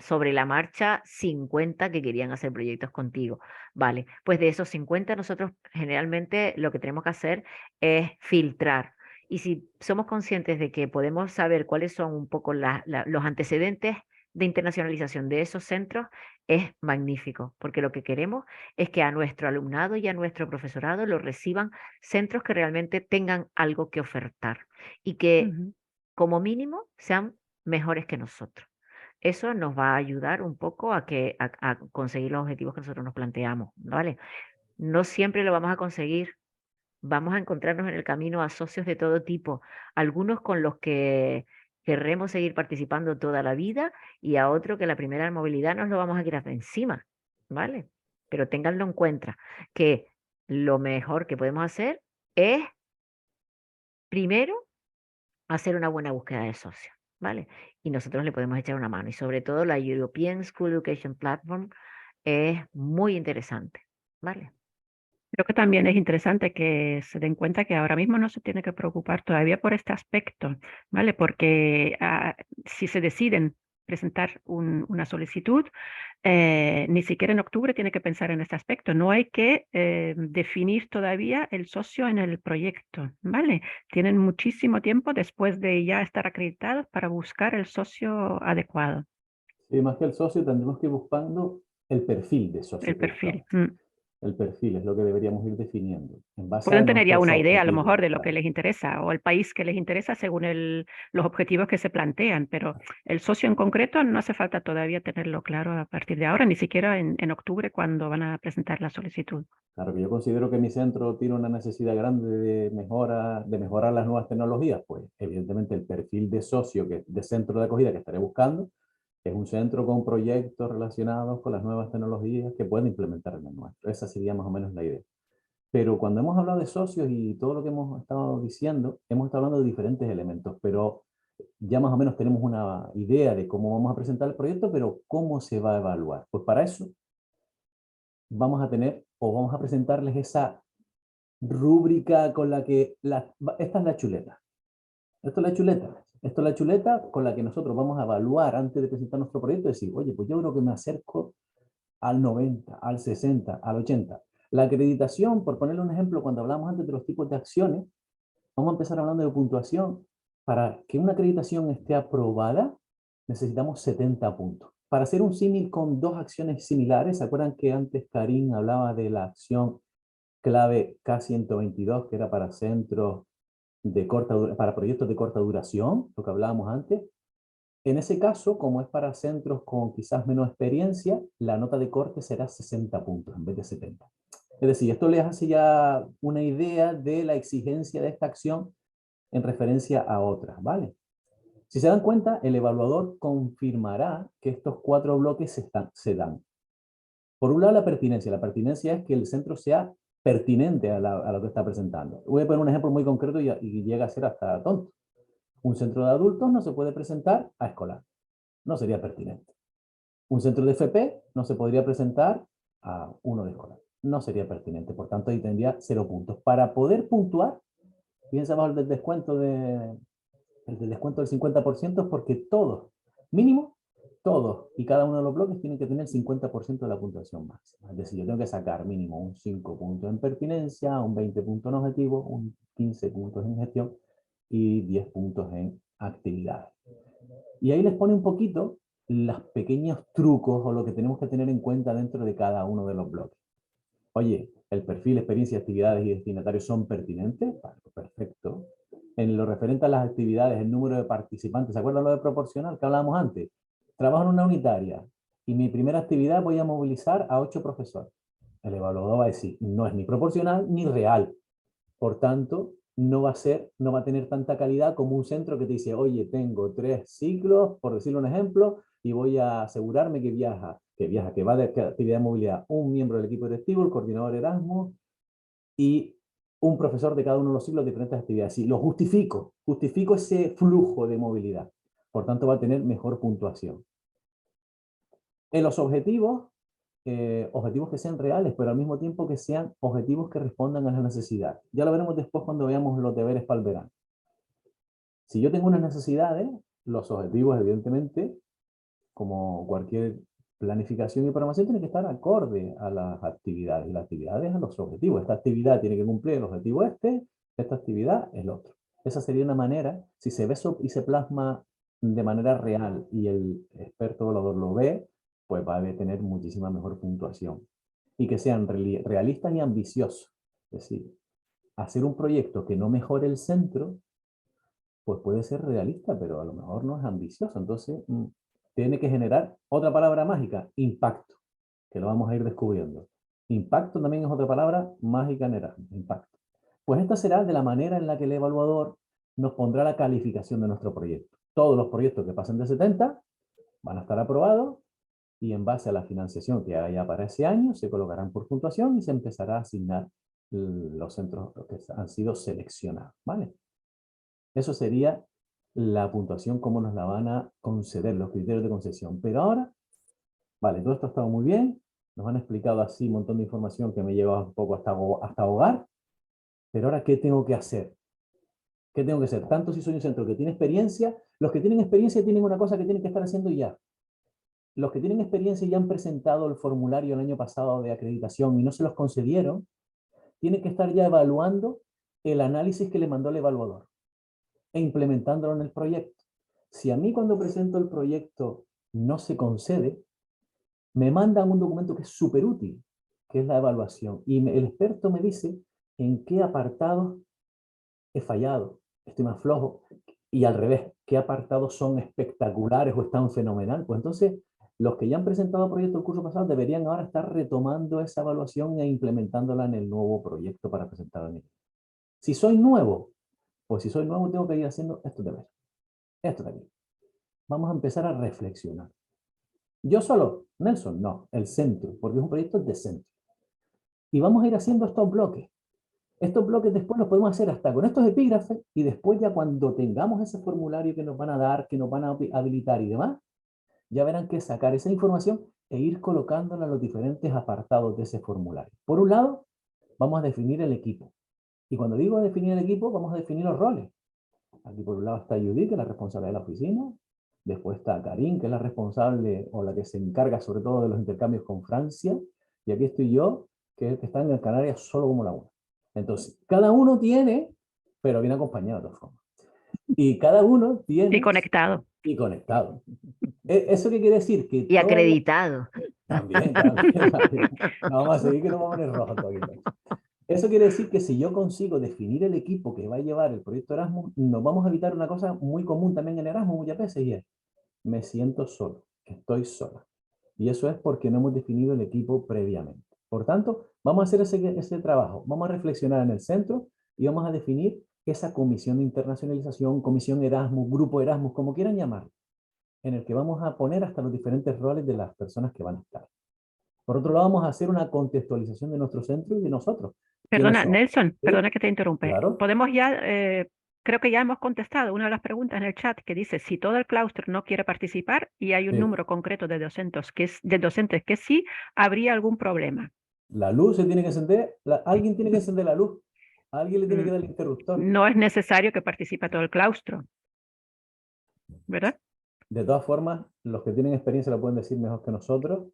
sobre la marcha 50 que querían hacer proyectos contigo. Vale, pues de esos 50 nosotros generalmente lo que tenemos que hacer es filtrar. Y si somos conscientes de que podemos saber cuáles son un poco los antecedentes de internacionalización de esos centros, es magnífico, porque lo que queremos es que a nuestro alumnado y a nuestro profesorado lo reciban centros que realmente tengan algo que ofertar y que ujú. como mínimo sean mejores que nosotros. Eso nos va a ayudar un poco a conseguir los objetivos que nosotros nos planteamos, ¿vale? No siempre lo vamos a conseguir. Vamos a encontrarnos en el camino a socios de todo tipo, algunos con los que querremos seguir participando toda la vida y a otro que la primera movilidad nos lo vamos a quitar de encima, ¿vale? Pero ténganlo en cuenta, que lo mejor que podemos hacer es, primero, hacer una buena búsqueda de socios, ¿vale? Y nosotros le podemos echar una mano. Y sobre todo la European School Education Platform es muy interesante, ¿vale? Creo que también es interesante que se den cuenta que ahora mismo no se tiene que preocupar todavía por este aspecto, ¿vale? Porque si se deciden presentar una solicitud, ni siquiera en octubre tiene que pensar en este aspecto. No hay que definir todavía el socio en el proyecto, ¿vale? Tienen muchísimo tiempo después de ya estar acreditados para buscar el socio adecuado, y más que el socio, tendremos que ir buscando el perfil de socio el que buscamos. perfil. Mm. El perfil es lo que deberíamos ir definiendo en base a Pueden tener ya nuestros una idea a lo objetivos. mejor de lo que Claro. les interesa o el país que les interesa según los objetivos que se plantean, pero el socio en concreto no hace falta todavía tenerlo claro a partir de ahora, ni siquiera en octubre cuando van a presentar la solicitud. Claro que yo considero que mi centro tiene una necesidad grande de mejorar las nuevas tecnologías, pues evidentemente el perfil de socio, de centro de acogida que estaré buscando, es un centro con proyectos relacionados con las nuevas tecnologías que pueden implementar en el nuestro. Esa sería más o menos la idea. Pero cuando hemos hablado de socios y todo lo que hemos estado diciendo, hemos estado hablando de diferentes elementos, pero ya más o menos tenemos una idea de cómo vamos a presentar el proyecto, pero ¿cómo se va a evaluar? Pues para eso vamos a tener o vamos a presentarles esa rúbrica con la que, esta es la chuleta, esto es la chuleta, esto es la chuleta con la que nosotros vamos a evaluar antes de presentar nuestro proyecto y decir, oye, pues yo creo que me acerco al 90, al 60, al 80. La acreditación, por ponerle un ejemplo, cuando hablamos antes de los tipos de acciones, vamos a empezar hablando de puntuación. Para que una acreditación esté aprobada, necesitamos 70 puntos. Para hacer un símil con dos acciones similares, ¿se acuerdan que antes Karim hablaba de la acción clave K122, que era para centros de para proyectos de corta duración, lo que hablábamos antes? En ese caso, como es para centros con quizás menos experiencia, la nota de corte será 60 puntos en vez de 70. Es decir, esto les hace ya una idea de la exigencia de esta acción en referencia a otras, ¿vale? Si se dan cuenta, el evaluador confirmará que estos 4 bloques se dan. Por un lado, la pertinencia. La pertinencia es que el centro sea pertinente a lo que está presentando. Voy a poner un ejemplo muy concreto y llega a ser hasta tonto. Un centro de adultos no se puede presentar a escolar. No sería pertinente. Un centro de FP no se podría presentar a uno de escolar. No sería pertinente. Por tanto, ahí tendría 0 puntos. Para poder puntuar, fíjense bajo el descuento del 50% es porque todos, mínimo, todos y cada uno de los bloques tienen que tener el 50% de la puntuación máxima. Es decir, yo tengo que sacar mínimo un 5 puntos en pertinencia, un 20 puntos en objetivo, un 15 puntos en gestión y 10 puntos en actividades. Y ahí les pone un poquito los pequeños trucos o lo que tenemos que tener en cuenta dentro de cada uno de los bloques. Oye, ¿el perfil, experiencia, actividades y destinatarios son pertinentes? Vale, perfecto. En lo referente a las actividades, el número de participantes, ¿se acuerdan lo de proporcional que hablábamos antes? Trabajo en una unitaria y mi primera actividad voy a movilizar a 8 profesores. El evaluador va a decir, no es ni proporcional ni real. Por tanto, no va a tener tanta calidad como un centro que te dice, oye, tengo 3 ciclos, por decirle un ejemplo, y voy a asegurarme que va de actividad de movilidad un miembro del equipo directivo, el coordinador Erasmus y un profesor de cada uno de los ciclos de diferentes actividades. Sí, lo justifico ese flujo de movilidad. Por tanto, va a tener mejor puntuación. En los objetivos, objetivos que sean reales, pero al mismo tiempo que sean objetivos que respondan a las necesidades. Ya lo veremos después cuando veamos los deberes para el verano. Si yo tengo unas necesidades, los objetivos, evidentemente, como cualquier planificación y programación, tienen que estar acorde a las actividades y las actividades a los objetivos. Esta actividad tiene que cumplir el objetivo esta actividad el otro. Esa sería una manera, si se ve y se plasma de manera real y el experto evaluador lo ve, pues va a tener muchísima mejor puntuación. Y que sean realistas y ambiciosos. Es decir, hacer un proyecto que no mejore el centro, pues puede ser realista, pero a lo mejor no es ambicioso. Entonces, tiene que generar otra palabra mágica, impacto, que lo vamos a ir descubriendo. Impacto también es otra palabra mágica en Erasmus, impacto. Pues esta será de la manera en la que el evaluador nos pondrá la calificación de nuestro proyecto. Todos los proyectos que pasen de 70 van a estar aprobados y en base a la financiación que haya para ese año se colocarán por puntuación y se empezará a asignar los centros que han sido seleccionados, ¿vale? Eso sería la puntuación, cómo nos la van a conceder, los criterios de concesión. Pero ahora, vale, todo esto ha estado muy bien, nos han explicado así un montón de información que me lleva un poco hasta ahogar, pero ahora, ¿qué tengo que hacer? ¿Qué tengo que hacer? Tanto si soy un centro que tiene experiencia, los que tienen experiencia tienen una cosa que tienen que estar haciendo ya. Los que tienen experiencia y ya han presentado el formulario el año pasado de acreditación y no se los concedieron, tienen que estar ya evaluando el análisis que le mandó el evaluador e implementándolo en el proyecto. Si a mí cuando presento el proyecto no se concede, me mandan un documento que es súper útil, que es la evaluación. Y el experto me dice en qué apartados he fallado, estoy más flojo, y al revés, qué apartados son espectaculares o están fenomenal. Pues entonces, los que ya han presentado proyectos el curso pasado deberían ahora estar retomando esa evaluación e implementándola en el nuevo proyecto para presentarlo en el. Si soy nuevo, pues si soy nuevo tengo que ir haciendo esto de ver. Esto de aquí. Vamos a empezar a reflexionar. ¿Yo solo? Nelson, no, el centro, porque es un proyecto de centro. Y vamos a ir haciendo estos bloques. Estos bloques después los podemos hacer hasta con estos epígrafes y después ya cuando tengamos ese formulario que nos van a dar, que nos van a habilitar y demás, ya verán que sacar esa información e ir colocándola en los diferentes apartados de ese formulario. Por un lado, vamos a definir el equipo. Y cuando digo definir el equipo, vamos a definir los roles. Aquí por un lado está Judith, que es la responsable de la oficina. Después está Karin, que es la responsable o la que se encarga sobre todo de los intercambios con Francia. Y aquí estoy yo, que es el que está en el Canarias solo como la una. Entonces, cada uno tiene, pero viene acompañado de todas formas. Y cada uno tiene... Y conectado. Y conectado. ¿Eso qué quiere decir? Que Y acreditado. También, también, también. No, vamos a seguir que nos vamos a poner rojo todavía. Eso quiere decir que si yo consigo definir el equipo que va a llevar el proyecto Erasmus, nos vamos a evitar una cosa muy común también en Erasmus muchas veces, y es, me siento solo, estoy sola. Y eso es porque no hemos definido el equipo previamente. Por tanto, vamos a hacer ese trabajo, vamos a reflexionar en el centro y vamos a definir esa comisión de internacionalización, comisión Erasmus, grupo Erasmus, como quieran llamarlo, en el que vamos a poner hasta los diferentes roles de las personas que van a estar. Por otro lado, vamos a hacer una contextualización de nuestro centro y de nosotros. ¿Quiénes Perdona, somos? Nelson, ¿Sí? perdona que te interrumpe. Claro. Podemos ya, creo que ya hemos contestado una de las preguntas en el chat que dice si todo el claustro no quiere participar y hay un Sí. número concreto de docentes que sí, habría algún problema. La luz se tiene que encender, alguien tiene que encender la luz, a alguien le tiene que dar el interruptor. No es necesario que participe todo el claustro, ¿verdad? De todas formas, los que tienen experiencia lo pueden decir mejor que nosotros.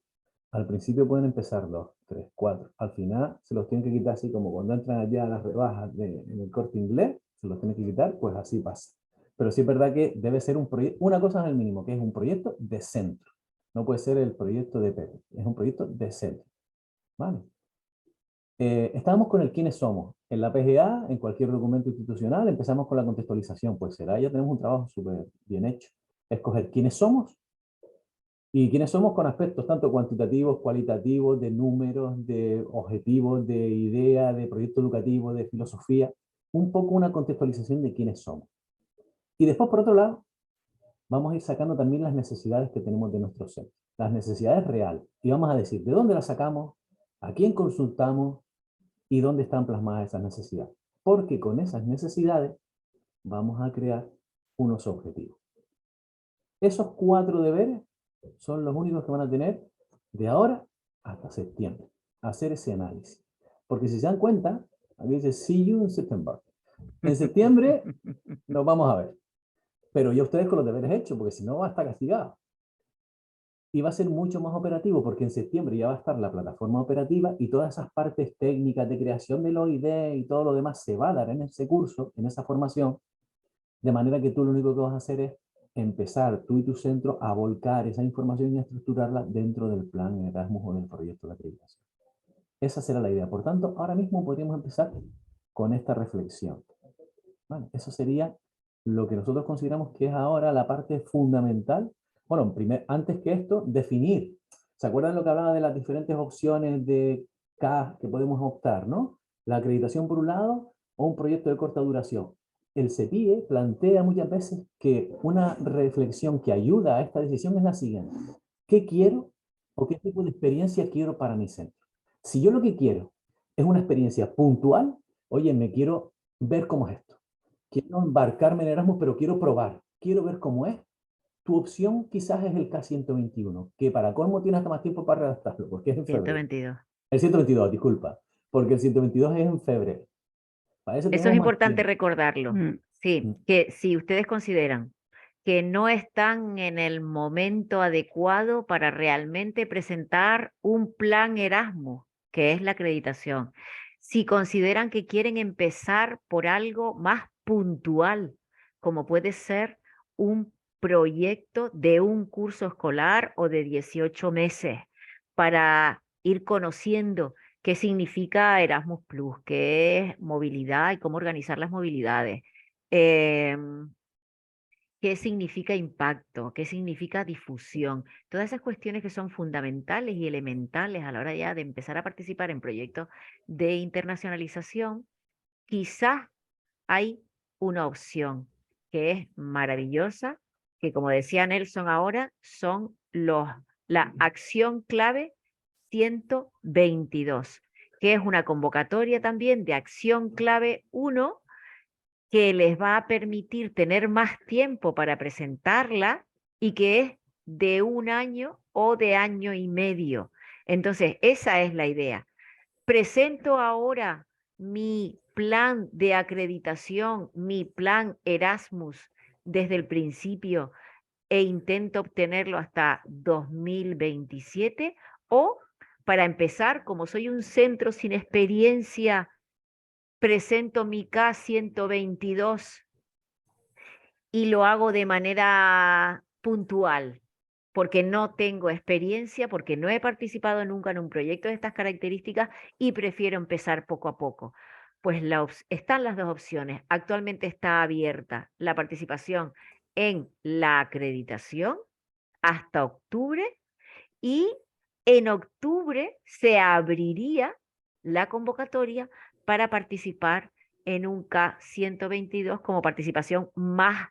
Al principio pueden empezar 2, 3, 4. Al final se los tienen que quitar así como cuando entran allá a las rebajas en el Corte Inglés, se los tienen que quitar, pues así pasa. Pero sí es verdad que debe ser un proyecto, una cosa es el mínimo, que es un proyecto de centro. No puede ser el proyecto de Pepe, es un proyecto de centro. ¿Vale? Estábamos con el quiénes somos. En la PGA, en cualquier documento institucional, empezamos con la contextualización. Pues será, ya tenemos un trabajo súper bien hecho. Escoger quiénes somos y quiénes somos con aspectos tanto cuantitativos, cualitativos, de números, de objetivos, de idea, de proyecto educativo, de filosofía. Un poco una contextualización de quiénes somos. Y después, por otro lado, vamos a ir sacando también las necesidades que tenemos de nuestro centro. Las necesidades reales. Y vamos a decir de dónde las sacamos, a quién consultamos, y dónde están plasmadas esas necesidades. Porque con esas necesidades vamos a crear unos objetivos. Esos 4 deberes son los únicos que van a tener de ahora hasta septiembre. Hacer ese análisis. Porque si se dan cuenta, aquí dice, see you in September. En septiembre nos vamos a ver. Pero ya ustedes con los deberes hechos, porque si no va a estar castigado. Y va a ser mucho más operativo porque en septiembre ya va a estar la plataforma operativa y todas esas partes técnicas de creación de los ID y todo lo demás se va a dar en ese curso, en esa formación, de manera que tú lo único que vas a hacer es empezar tú y tu centro a volcar esa información y a estructurarla dentro del plan Erasmus o del proyecto de acreditación. Esa será la idea. Por tanto, ahora mismo podríamos empezar con esta reflexión. ¿Vale? Eso sería lo que nosotros consideramos que es ahora la parte fundamental. Bueno, antes que esto, definir. ¿Se acuerdan lo que hablaba de las diferentes opciones de K que podemos optar, ¿no? La acreditación por un lado o un proyecto de corta duración. El CEPIE plantea muchas veces que una reflexión que ayuda a esta decisión es la siguiente. ¿Qué quiero o qué tipo de experiencia quiero para mi centro? Si yo lo que quiero es una experiencia puntual, oye, me quiero ver cómo es esto. Quiero embarcarme en Erasmus, pero quiero probar, quiero ver cómo es. Tu opción quizás es el K121, que para colmo tiene hasta más tiempo para redactarlo, porque es en febrero. 122. El 122, disculpa, porque el 122 es en febrero. Para eso Eso es tenemos más importante tiempo. recordarlo. Sí, que si ustedes consideran que no están en el momento adecuado para realmente presentar un plan Erasmus, que es la acreditación, si consideran que quieren empezar por algo más puntual, como puede ser un proyecto de un curso escolar o de 18 meses para ir conociendo qué significa Erasmus Plus, qué es movilidad y cómo organizar las movilidades, em, qué significa impacto, qué significa difusión, todas esas cuestiones que son fundamentales y elementales a la hora ya de empezar a participar en proyectos de internacionalización. Quizás hay una opción que es maravillosa, que como decía Nelson ahora, son la acción clave 122, que es una convocatoria también de acción clave 1 que les va a permitir tener más tiempo para presentarla y que es de 1 año o de 1 año y medio. Entonces, esa es la idea. Presento ahora mi plan de acreditación, mi plan Erasmus desde el principio e intento obtenerlo hasta 2027 o para empezar, como soy un centro sin experiencia, presento mi K122 y lo hago de manera puntual, porque no tengo experiencia, porque no he participado nunca en un proyecto de estas características y prefiero empezar poco a poco. Pues están las dos opciones. Actualmente está abierta la participación en la acreditación hasta octubre, y en octubre se abriría la convocatoria para participar en un K122 como participación más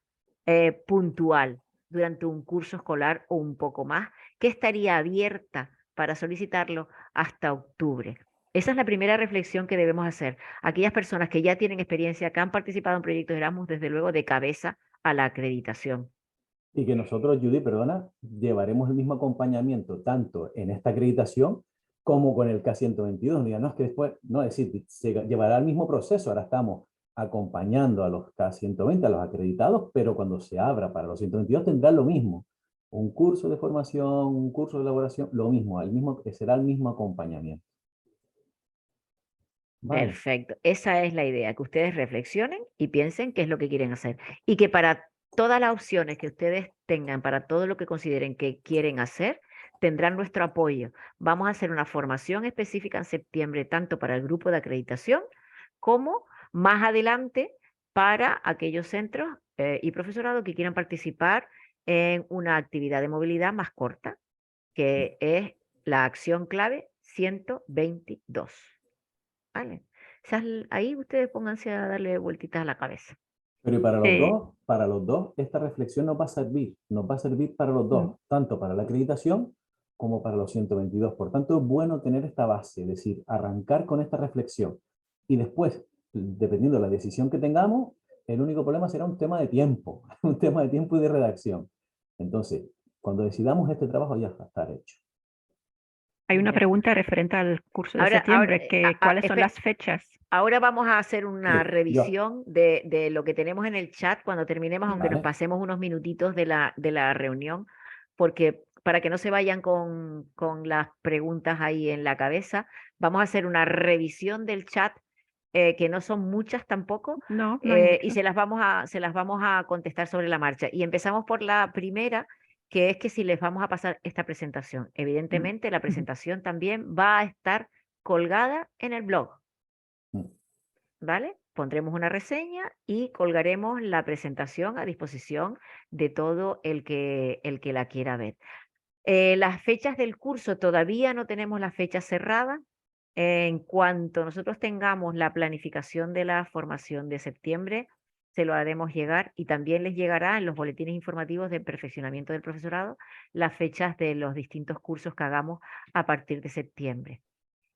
puntual durante un curso escolar o un poco más, que estaría abierta para solicitarlo hasta octubre. Esa es la primera reflexión que debemos hacer. Aquellas personas que ya tienen experiencia, que han participado en proyectos Erasmus, desde luego de cabeza a la acreditación. Y que nosotros, Judy, perdona, llevaremos el mismo acompañamiento tanto en esta acreditación como con el K122. No es que después, no, es decir, se llevará el mismo proceso. Ahora estamos acompañando a los K120, a los acreditados, pero cuando se abra para los 122 tendrá lo mismo. Un curso de formación, un curso de elaboración, lo mismo, será el mismo acompañamiento. Vale. Perfecto. Esa es la idea, que ustedes reflexionen y piensen qué es lo que quieren hacer. Y que para todas las opciones que ustedes tengan, para todo lo que consideren que quieren hacer, tendrán nuestro apoyo. Vamos a hacer una formación específica en septiembre, tanto para el grupo de acreditación como más adelante para aquellos centros y profesorado que quieran participar en una actividad de movilidad más corta, que es la acción clave 122. ¿Vale? Ahí ustedes pónganse a darle vueltitas a la cabeza. Pero y Sí. para los dos, esta reflexión nos va a servir para los dos, tanto para la acreditación como para los 122. Por tanto, es bueno tener esta base, es decir, arrancar con esta reflexión. Y después, dependiendo de la decisión que tengamos, el único problema será un tema de tiempo, un tema de tiempo y de redacción. Entonces, cuando decidamos este trabajo ya va a estar hecho. Hay una Ya. pregunta referente al curso de Ahora, septiembre, que ¿cuáles son las fechas? ahora vamos a hacer una Sí, yo, revisión de lo que tenemos en el chat cuando terminemos, aunque nos ¿vale? pasemos unos minutitos de la reunión, porque para que no se vayan con las preguntas ahí en la cabeza, vamos a hacer una revisión del chat, que no son muchas tampoco, No, no hay y mucho. se las vamos a contestar sobre la marcha. Y empezamos por la primera, que es que si les vamos a pasar esta presentación. Evidentemente, la presentación también va a estar colgada en el blog. ¿Vale? Pondremos una reseña y colgaremos la presentación a disposición de todo el que la quiera ver. Las fechas del curso, todavía no tenemos la fecha cerrada. En cuanto nosotros tengamos la planificación de la formación de septiembre, se lo haremos llegar, y también les llegará en los boletines informativos de perfeccionamiento del profesorado las fechas de los distintos cursos que hagamos a partir de septiembre.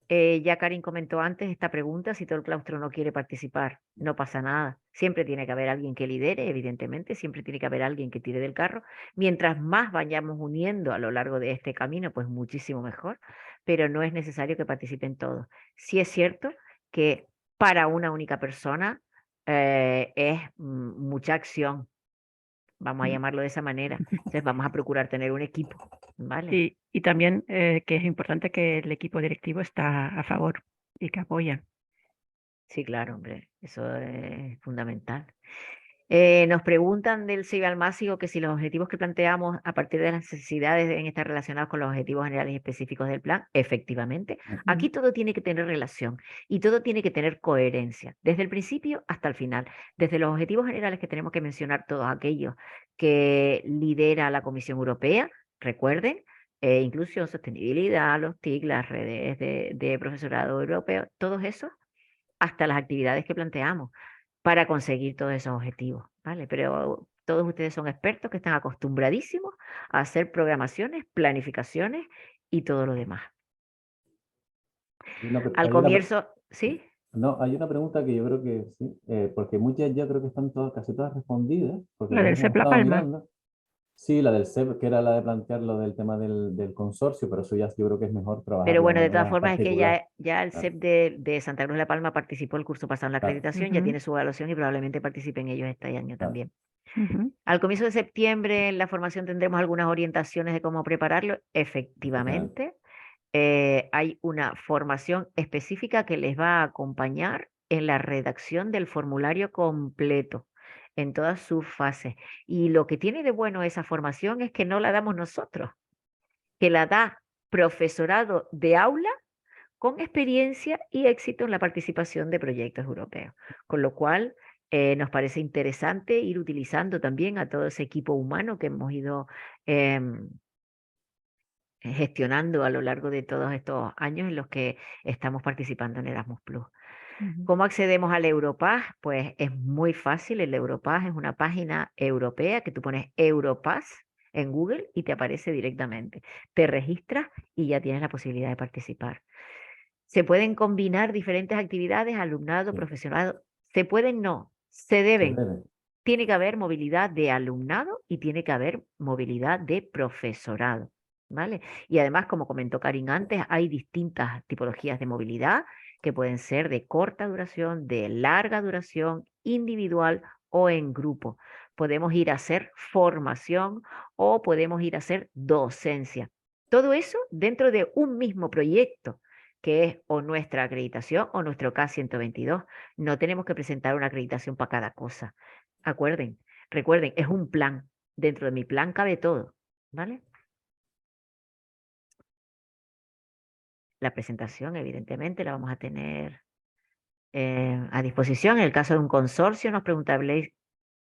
Ya Karin comentó antes esta pregunta: si todo el claustro no quiere participar, no pasa nada. Siempre tiene que haber alguien que lidere, evidentemente, siempre tiene que haber alguien que tire del carro. Mientras más vayamos uniendo a lo largo de este camino, pues muchísimo mejor, pero no es necesario que participen todos. Sí es cierto que para una única persona es mucha acción, vamos a llamarlo de esa manera. Entonces vamos a procurar tener un equipo, ¿vale? Y también que es importante que el equipo directivo está a favor y que apoya. Sí, claro, hombre, eso es fundamental. Nos preguntan del CIB al máximo que si los objetivos que planteamos a partir de las necesidades deben estar relacionados con los objetivos generales y específicos del plan. Efectivamente, aquí todo tiene que tener relación y todo tiene que tener coherencia, desde el principio hasta el final. Desde los objetivos generales, que tenemos que mencionar todos aquellos que lidera la Comisión Europea, recuerden, inclusión, sostenibilidad, los TIC, las redes de profesorado europeo, todos esos, hasta las actividades que planteamos para conseguir todos esos objetivos, ¿vale? Pero todos ustedes son expertos que están acostumbradísimos a hacer programaciones, planificaciones y todo lo demás. Al comienzo, ¿sí? No, hay una pregunta que yo creo que sí, porque muchas ya creo que están todas, casi todas respondidas, porque La las del hemos CEP La estado Palma. mirando. Sí, la del CEP, que era la de plantear lo del tema del consorcio, pero eso ya yo creo que es mejor Pero trabajarlo de bueno, de todas manera formas es que particular. ya el Claro, CEP de Santa Cruz de la Palma participó el curso pasado en la claro, acreditación, ya tiene su evaluación y probablemente participen ellos este año claro. también. Al comienzo de septiembre en la formación tendremos algunas orientaciones de cómo prepararlo. Efectivamente. Efectivamente, hay una formación específica que les va a acompañar en la redacción del formulario completo, en todas sus fases. Y lo que tiene de bueno esa formación es que no la damos nosotros, que la da profesorado de aula con experiencia y éxito en la participación de proyectos europeos. Con lo cual, Nos parece interesante ir utilizando también a todo ese equipo humano que hemos ido gestionando a lo largo de todos estos años en los que estamos participando en Erasmus+. Ujú. ¿Cómo accedemos al Europass? Pues es muy fácil. El Europass es una página europea que tú pones Europass en Google y te aparece directamente. Te registras y ya tienes la posibilidad de participar. Se pueden combinar diferentes actividades, alumnado, Sí, profesorado. Se pueden, no, se se deben. debe. Tiene que haber movilidad de alumnado y tiene que haber movilidad de profesorado, ¿vale? Y además, como comentó Karin antes, hay distintas tipologías de movilidad que pueden ser de corta duración, de larga duración, individual o en grupo. Podemos ir a hacer formación o podemos ir a hacer docencia. Todo eso dentro de un mismo proyecto, que es o nuestra acreditación o nuestro K122. No tenemos que presentar una acreditación para cada cosa. Recuerden, es un plan. Dentro de mi plan cabe todo, ¿vale? La presentación, evidentemente, la vamos a tener a disposición. En el caso de un consorcio, nos preguntableis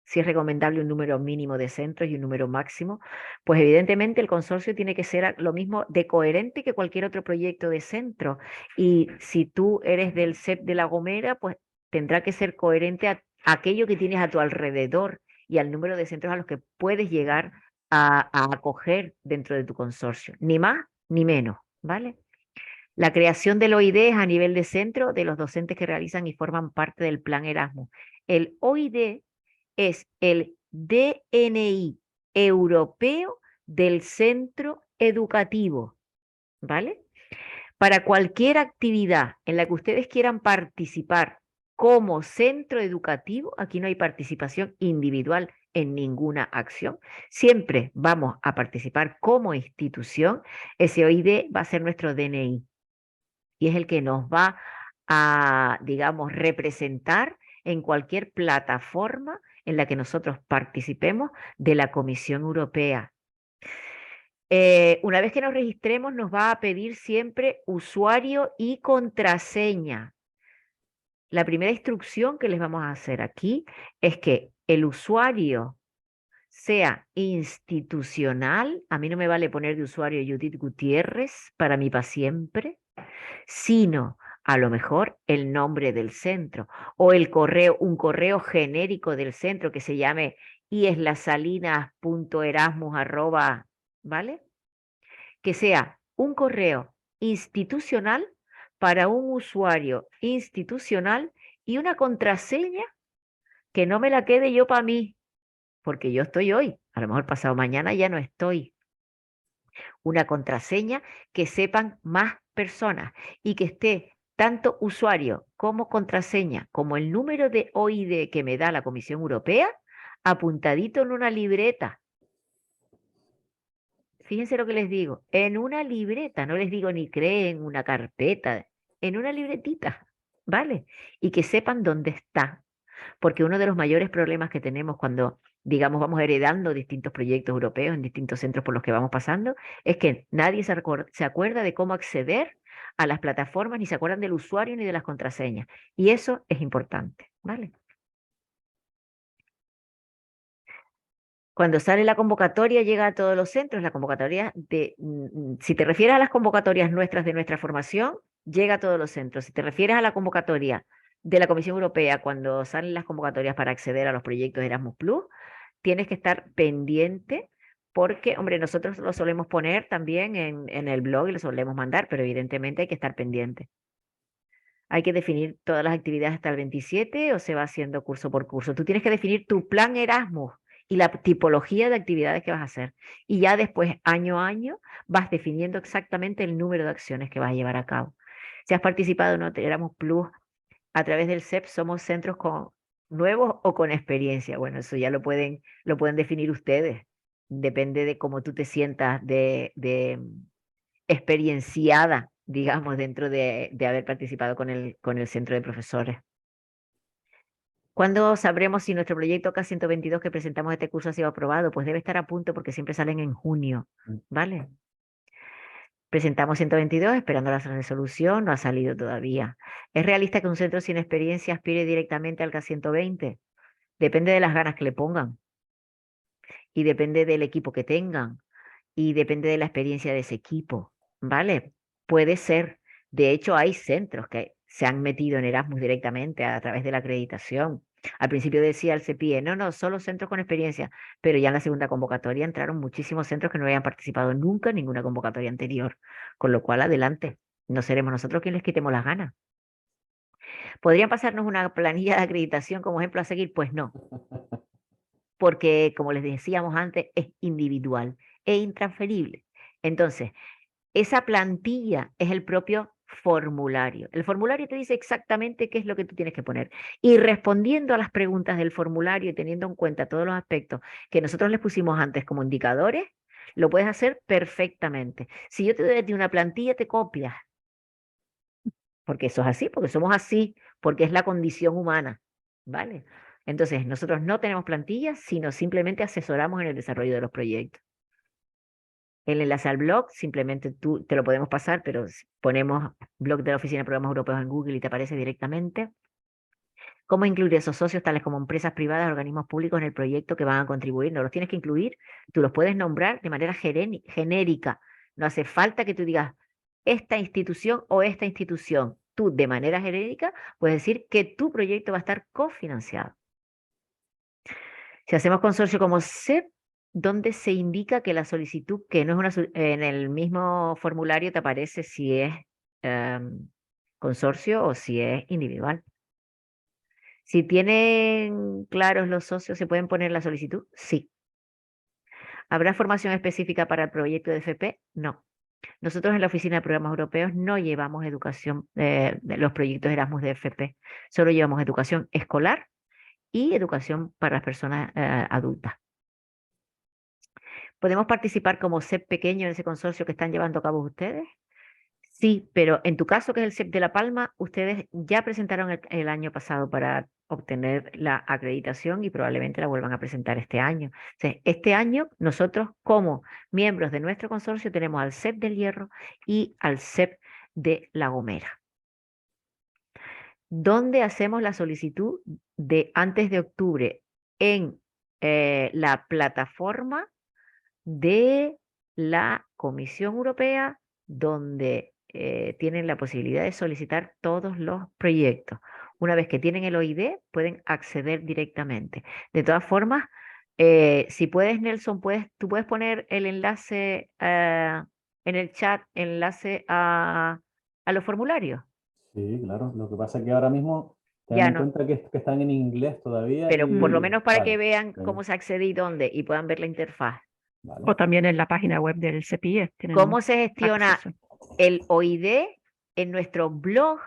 si es recomendable un número mínimo de centros y un número máximo. Pues evidentemente el consorcio tiene que ser lo mismo de coherente que cualquier otro proyecto de centro. Y si tú eres del CEP de La Gomera, pues tendrá que ser coherente a aquello que tienes a tu alrededor y al número de centros a los que puedes llegar a acoger dentro de tu consorcio. Ni más ni menos, ¿vale? La creación del OID es a nivel de centro de los docentes que realizan y forman parte del plan Erasmus. El OID es el DNI europeo del centro educativo, ¿vale? Para cualquier actividad en la que ustedes quieran participar como centro educativo, aquí no hay participación individual en ninguna acción. Siempre vamos a participar como institución. Ese OID va a ser nuestro DNI y es el que nos va a, digamos, representar en cualquier plataforma en la que nosotros participemos de la Comisión Europea. Una vez que nos registremos, nos va a pedir siempre usuario y contraseña. La primera instrucción que les vamos a hacer aquí es que el usuario sea institucional. A mí no me vale poner de usuario Judith Gutiérrez para mí para siempre, sino a lo mejor el nombre del centro o el correo, un correo genérico del centro que se llame ieslaSalinas.erasmus@, ¿vale? Que sea un correo institucional para un usuario institucional y una contraseña que no me la quede yo para mí, porque yo estoy hoy, a lo mejor pasado mañana ya no estoy. Una contraseña que sepan más personas y que esté tanto usuario como contraseña, como el número de OID que me da la Comisión Europea, apuntadito en una libreta. Fíjense lo que les digo, en una libreta, no les digo ni creen una carpeta, en una libretita, ¿vale? Y que sepan dónde está. Porque uno de los mayores problemas que tenemos cuando, digamos, vamos heredando distintos proyectos europeos en distintos centros por los que vamos pasando, es que nadie se acuerda de cómo acceder a las plataformas, ni se acuerdan del usuario ni de las contraseñas. Y eso es importante, ¿vale? Cuando sale la convocatoria, llega a todos los centros. La convocatoria si te refieres a las convocatorias nuestras de nuestra formación, llega a todos los centros. Si te refieres a la convocatoria de la Comisión Europea, cuando salen las convocatorias para acceder a los proyectos Erasmus Plus, tienes que estar pendiente porque, hombre, nosotros lo solemos poner también en el blog y lo solemos mandar, pero evidentemente hay que estar pendiente. Hay que definir todas las actividades hasta el 27 o se va haciendo curso por curso. Tú tienes que definir tu plan Erasmus y la tipología de actividades que vas a hacer. Y ya después, año a año, vas definiendo exactamente el número de acciones que vas a llevar a cabo. Si has participado en Erasmus Plus a través del CEP, somos centros nuevos o con experiencia. Bueno, eso ya lo pueden definir ustedes. Depende de cómo tú te sientas de experienciada, digamos, dentro de haber participado con el centro de profesores. ¿Cuándo sabremos si nuestro proyecto K122 que presentamos este curso ha sido aprobado? Pues debe estar a punto porque siempre salen en junio, ¿vale? Presentamos 122 esperando la resolución, no ha salido todavía. ¿Es realista que un centro sin experiencia aspire directamente al K120? Depende de las ganas que le pongan y depende del equipo que tengan y depende de la experiencia de ese equipo, ¿vale? Puede ser. De hecho, hay centros que se han metido en Erasmus directamente a través de la acreditación. Al principio decía el CEPIE, no, no, solo centros con experiencia, pero ya en la segunda convocatoria entraron muchísimos centros que no habían participado nunca en ninguna convocatoria anterior, con lo cual adelante, no seremos nosotros quienes les quitemos las ganas. ¿Podrían pasarnos una planilla de acreditación como ejemplo a seguir? Pues no, porque como les decíamos antes, es individual e intransferible. Entonces, esa plantilla es el propio formulario. El formulario te dice exactamente qué es lo que tú tienes que poner. Y respondiendo a las preguntas del formulario y teniendo en cuenta todos los aspectos que nosotros les pusimos antes como indicadores, lo puedes hacer perfectamente. Si yo te doy a ti una plantilla, te copias. Porque eso es así, porque somos así, porque es la condición humana. ¿Vale? Entonces, nosotros no tenemos plantillas, sino simplemente asesoramos en el desarrollo de los proyectos. El enlace al blog, simplemente tú te lo podemos pasar, pero ponemos blog de la Oficina de Programas Europeos en Google y te aparece directamente. ¿Cómo incluir esos socios, tales como empresas privadas, organismos públicos, en el proyecto que van a contribuir? No los tienes que incluir, tú los puedes nombrar de manera genérica. No hace falta que tú digas esta institución o esta institución. Tú, de manera genérica, puedes decir que tu proyecto va a estar cofinanciado. Si hacemos consorcio como CEP, donde se indica que la solicitud, que no es en el mismo formulario te aparece si es consorcio o si es individual. Si tienen claros los socios, ¿se pueden poner la solicitud? Sí. ¿Habrá formación específica para el proyecto de FP? No. Nosotros en la Oficina de Programas Europeos no llevamos educación, de los proyectos Erasmus de FP, solo llevamos educación escolar y educación para las personas adultas. ¿Podemos participar como CEP pequeño en ese consorcio que están llevando a cabo ustedes? Sí, pero en tu caso, que es el CEP de La Palma, ustedes ya presentaron el año pasado para obtener la acreditación y probablemente la vuelvan a presentar este año. O sea, este año nosotros, como miembros de nuestro consorcio, tenemos al CEP del Hierro y al CEP de La Gomera, donde hacemos la solicitud de antes de octubre en la plataforma de la Comisión Europea, donde tienen la posibilidad de solicitar todos los proyectos. Una vez que tienen el OID, pueden acceder directamente. De todas formas, si puedes, Nelson, tú puedes poner el enlace en el chat, enlace a los formularios. Sí, claro. Lo que pasa es que ahora mismo ten Ya en no, cuenta que están en inglés todavía pero por lo y... menos para que Vale, vean venga, cómo se accede y dónde y puedan ver la interfaz. vale. O también en la página web del CEPIE ¿Cómo tienen se gestiona acceso. el OID? En nuestro blog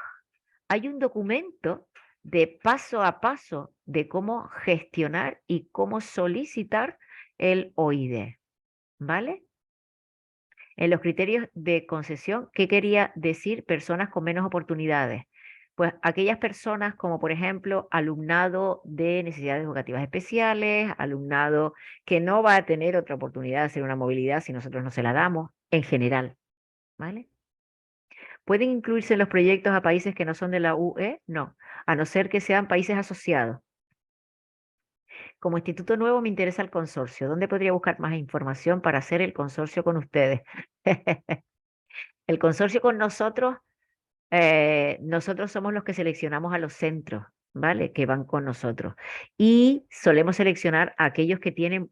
hay un documento de paso a paso de cómo gestionar y cómo solicitar el OID, ¿vale? En los criterios de concesión, ¿qué quería decir personas con menos oportunidades? Pues aquellas personas como por ejemplo alumnado de necesidades educativas especiales, alumnado que no va a tener otra oportunidad de hacer una movilidad si nosotros no se la damos, en general, ¿vale? ¿Pueden incluirse en los proyectos a países que no son de la UE? No, a no ser que sean países asociados. Como instituto nuevo me interesa el consorcio. ¿Dónde podría buscar más información para hacer el consorcio con ustedes? El consorcio con nosotros, nosotros somos los que seleccionamos a los centros, ¿vale? Que van con nosotros. Y solemos seleccionar a aquellos que tienen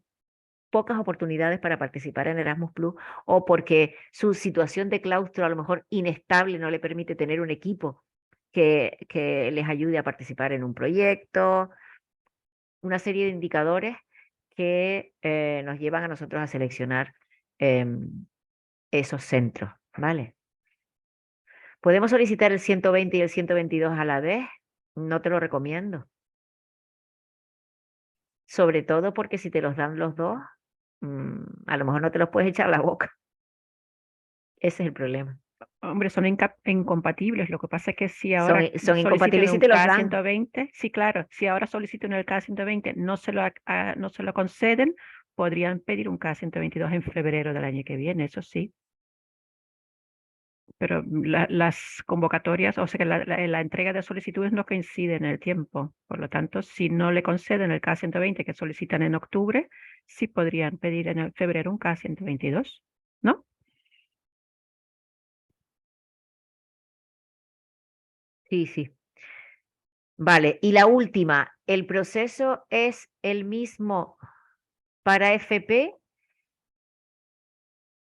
pocas oportunidades para participar en Erasmus Plus o porque su situación de claustro a lo mejor inestable no le permite tener un equipo que les ayude a participar en un proyecto, una serie de indicadores que nos llevan a nosotros a seleccionar esos centros, ¿vale? ¿Podemos solicitar el 120 y el 122 a la vez? No te lo recomiendo. Sobre todo porque si te los dan los dos, a lo mejor no te los puedes echar a la boca. Ese es el problema. Hombre, son incompatibles. Lo que pasa es que si Son, ahora son solicito incompatibles si un te los dan, K120, sí, claro, si ahora solicito en el K120 no se lo conceden, podrían pedir un K122 en febrero del año que viene, eso sí. pero las convocatorias, o sea que la entrega de solicitudes no coincide en el tiempo. Por lo tanto, si no le conceden el K120 que solicitan en octubre, sí podrían pedir en el febrero un K122, ¿no? Sí, sí. Vale, y la última, ¿el proceso es el mismo para FP?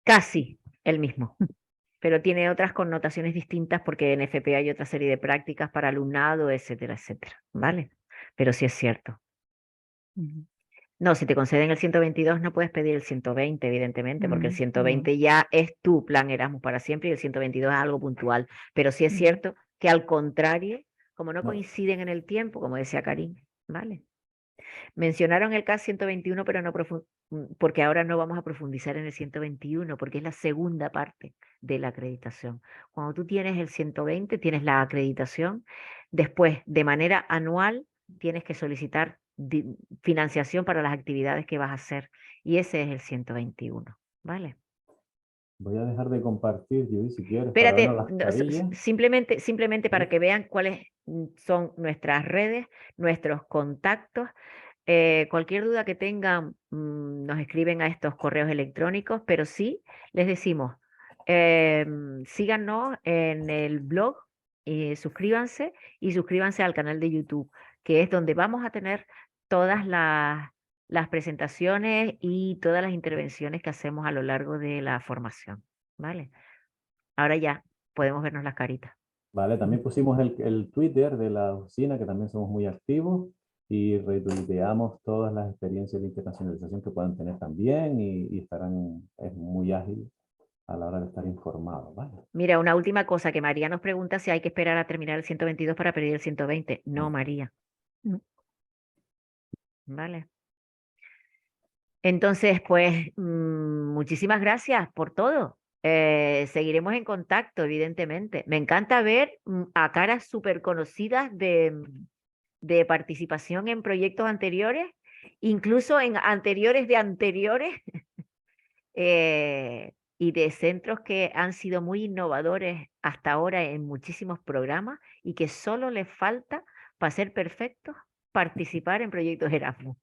Casi el mismo, pero tiene otras connotaciones distintas porque en FP hay otra serie de prácticas para alumnado, etcétera, etcétera. ¿Vale? Pero sí es cierto. Ujú. No, si te conceden el 122 no puedes pedir el 120, evidentemente, porque el Mm, 120 ya es tu plan Erasmus para siempre y el 122 es algo puntual. Pero sí es mm, cierto que al contrario, como no No, coinciden en el tiempo, como decía Karim, ¿vale? Mencionaron el CAS 121, pero no porque ahora no vamos a profundizar en el 121, porque es la segunda parte de la acreditación. Cuando tú tienes el 120, tienes la acreditación. Después, de manera anual, tienes que solicitar financiación para las actividades que vas a hacer. Y ese es el 121, ¿vale? voy a dejar de compartir, Judy, si quieres, para vernos Espérate, las no, carillas. simplemente para ¿Sí? que vean cuáles son nuestras redes, nuestros contactos. Cualquier duda que tengan, nos escriben a estos correos electrónicos, pero sí les decimos, síganos en el blog, suscríbanse y suscríbanse al canal de YouTube, que es donde vamos a tener todas las presentaciones y todas las intervenciones que hacemos a lo largo de la formación, ¿vale? Ahora ya podemos vernos las caritas. Vale, también pusimos el Twitter de la oficina, que también somos muy activos, y retuiteamos todas las experiencias de internacionalización que puedan tener también y estarán, es muy ágil a la hora de estar informados, ¿vale? Mira, una última cosa que María nos pregunta si hay que esperar a terminar el 122 para pedir el 120. No, No. María, mm. ¿vale? Entonces, pues, muchísimas gracias por todo. Seguiremos en contacto, evidentemente. Me encanta ver a caras súper conocidas de participación en proyectos anteriores, incluso en anteriores de anteriores, y de centros que han sido muy innovadores hasta ahora en muchísimos programas y que solo les falta, para ser perfectos, participar en proyectos Erasmus.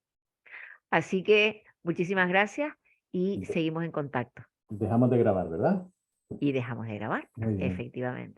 Así que muchísimas gracias y De- seguimos en contacto. dejamos de grabar, ¿verdad? Y dejamos de grabar, Muy bien. efectivamente.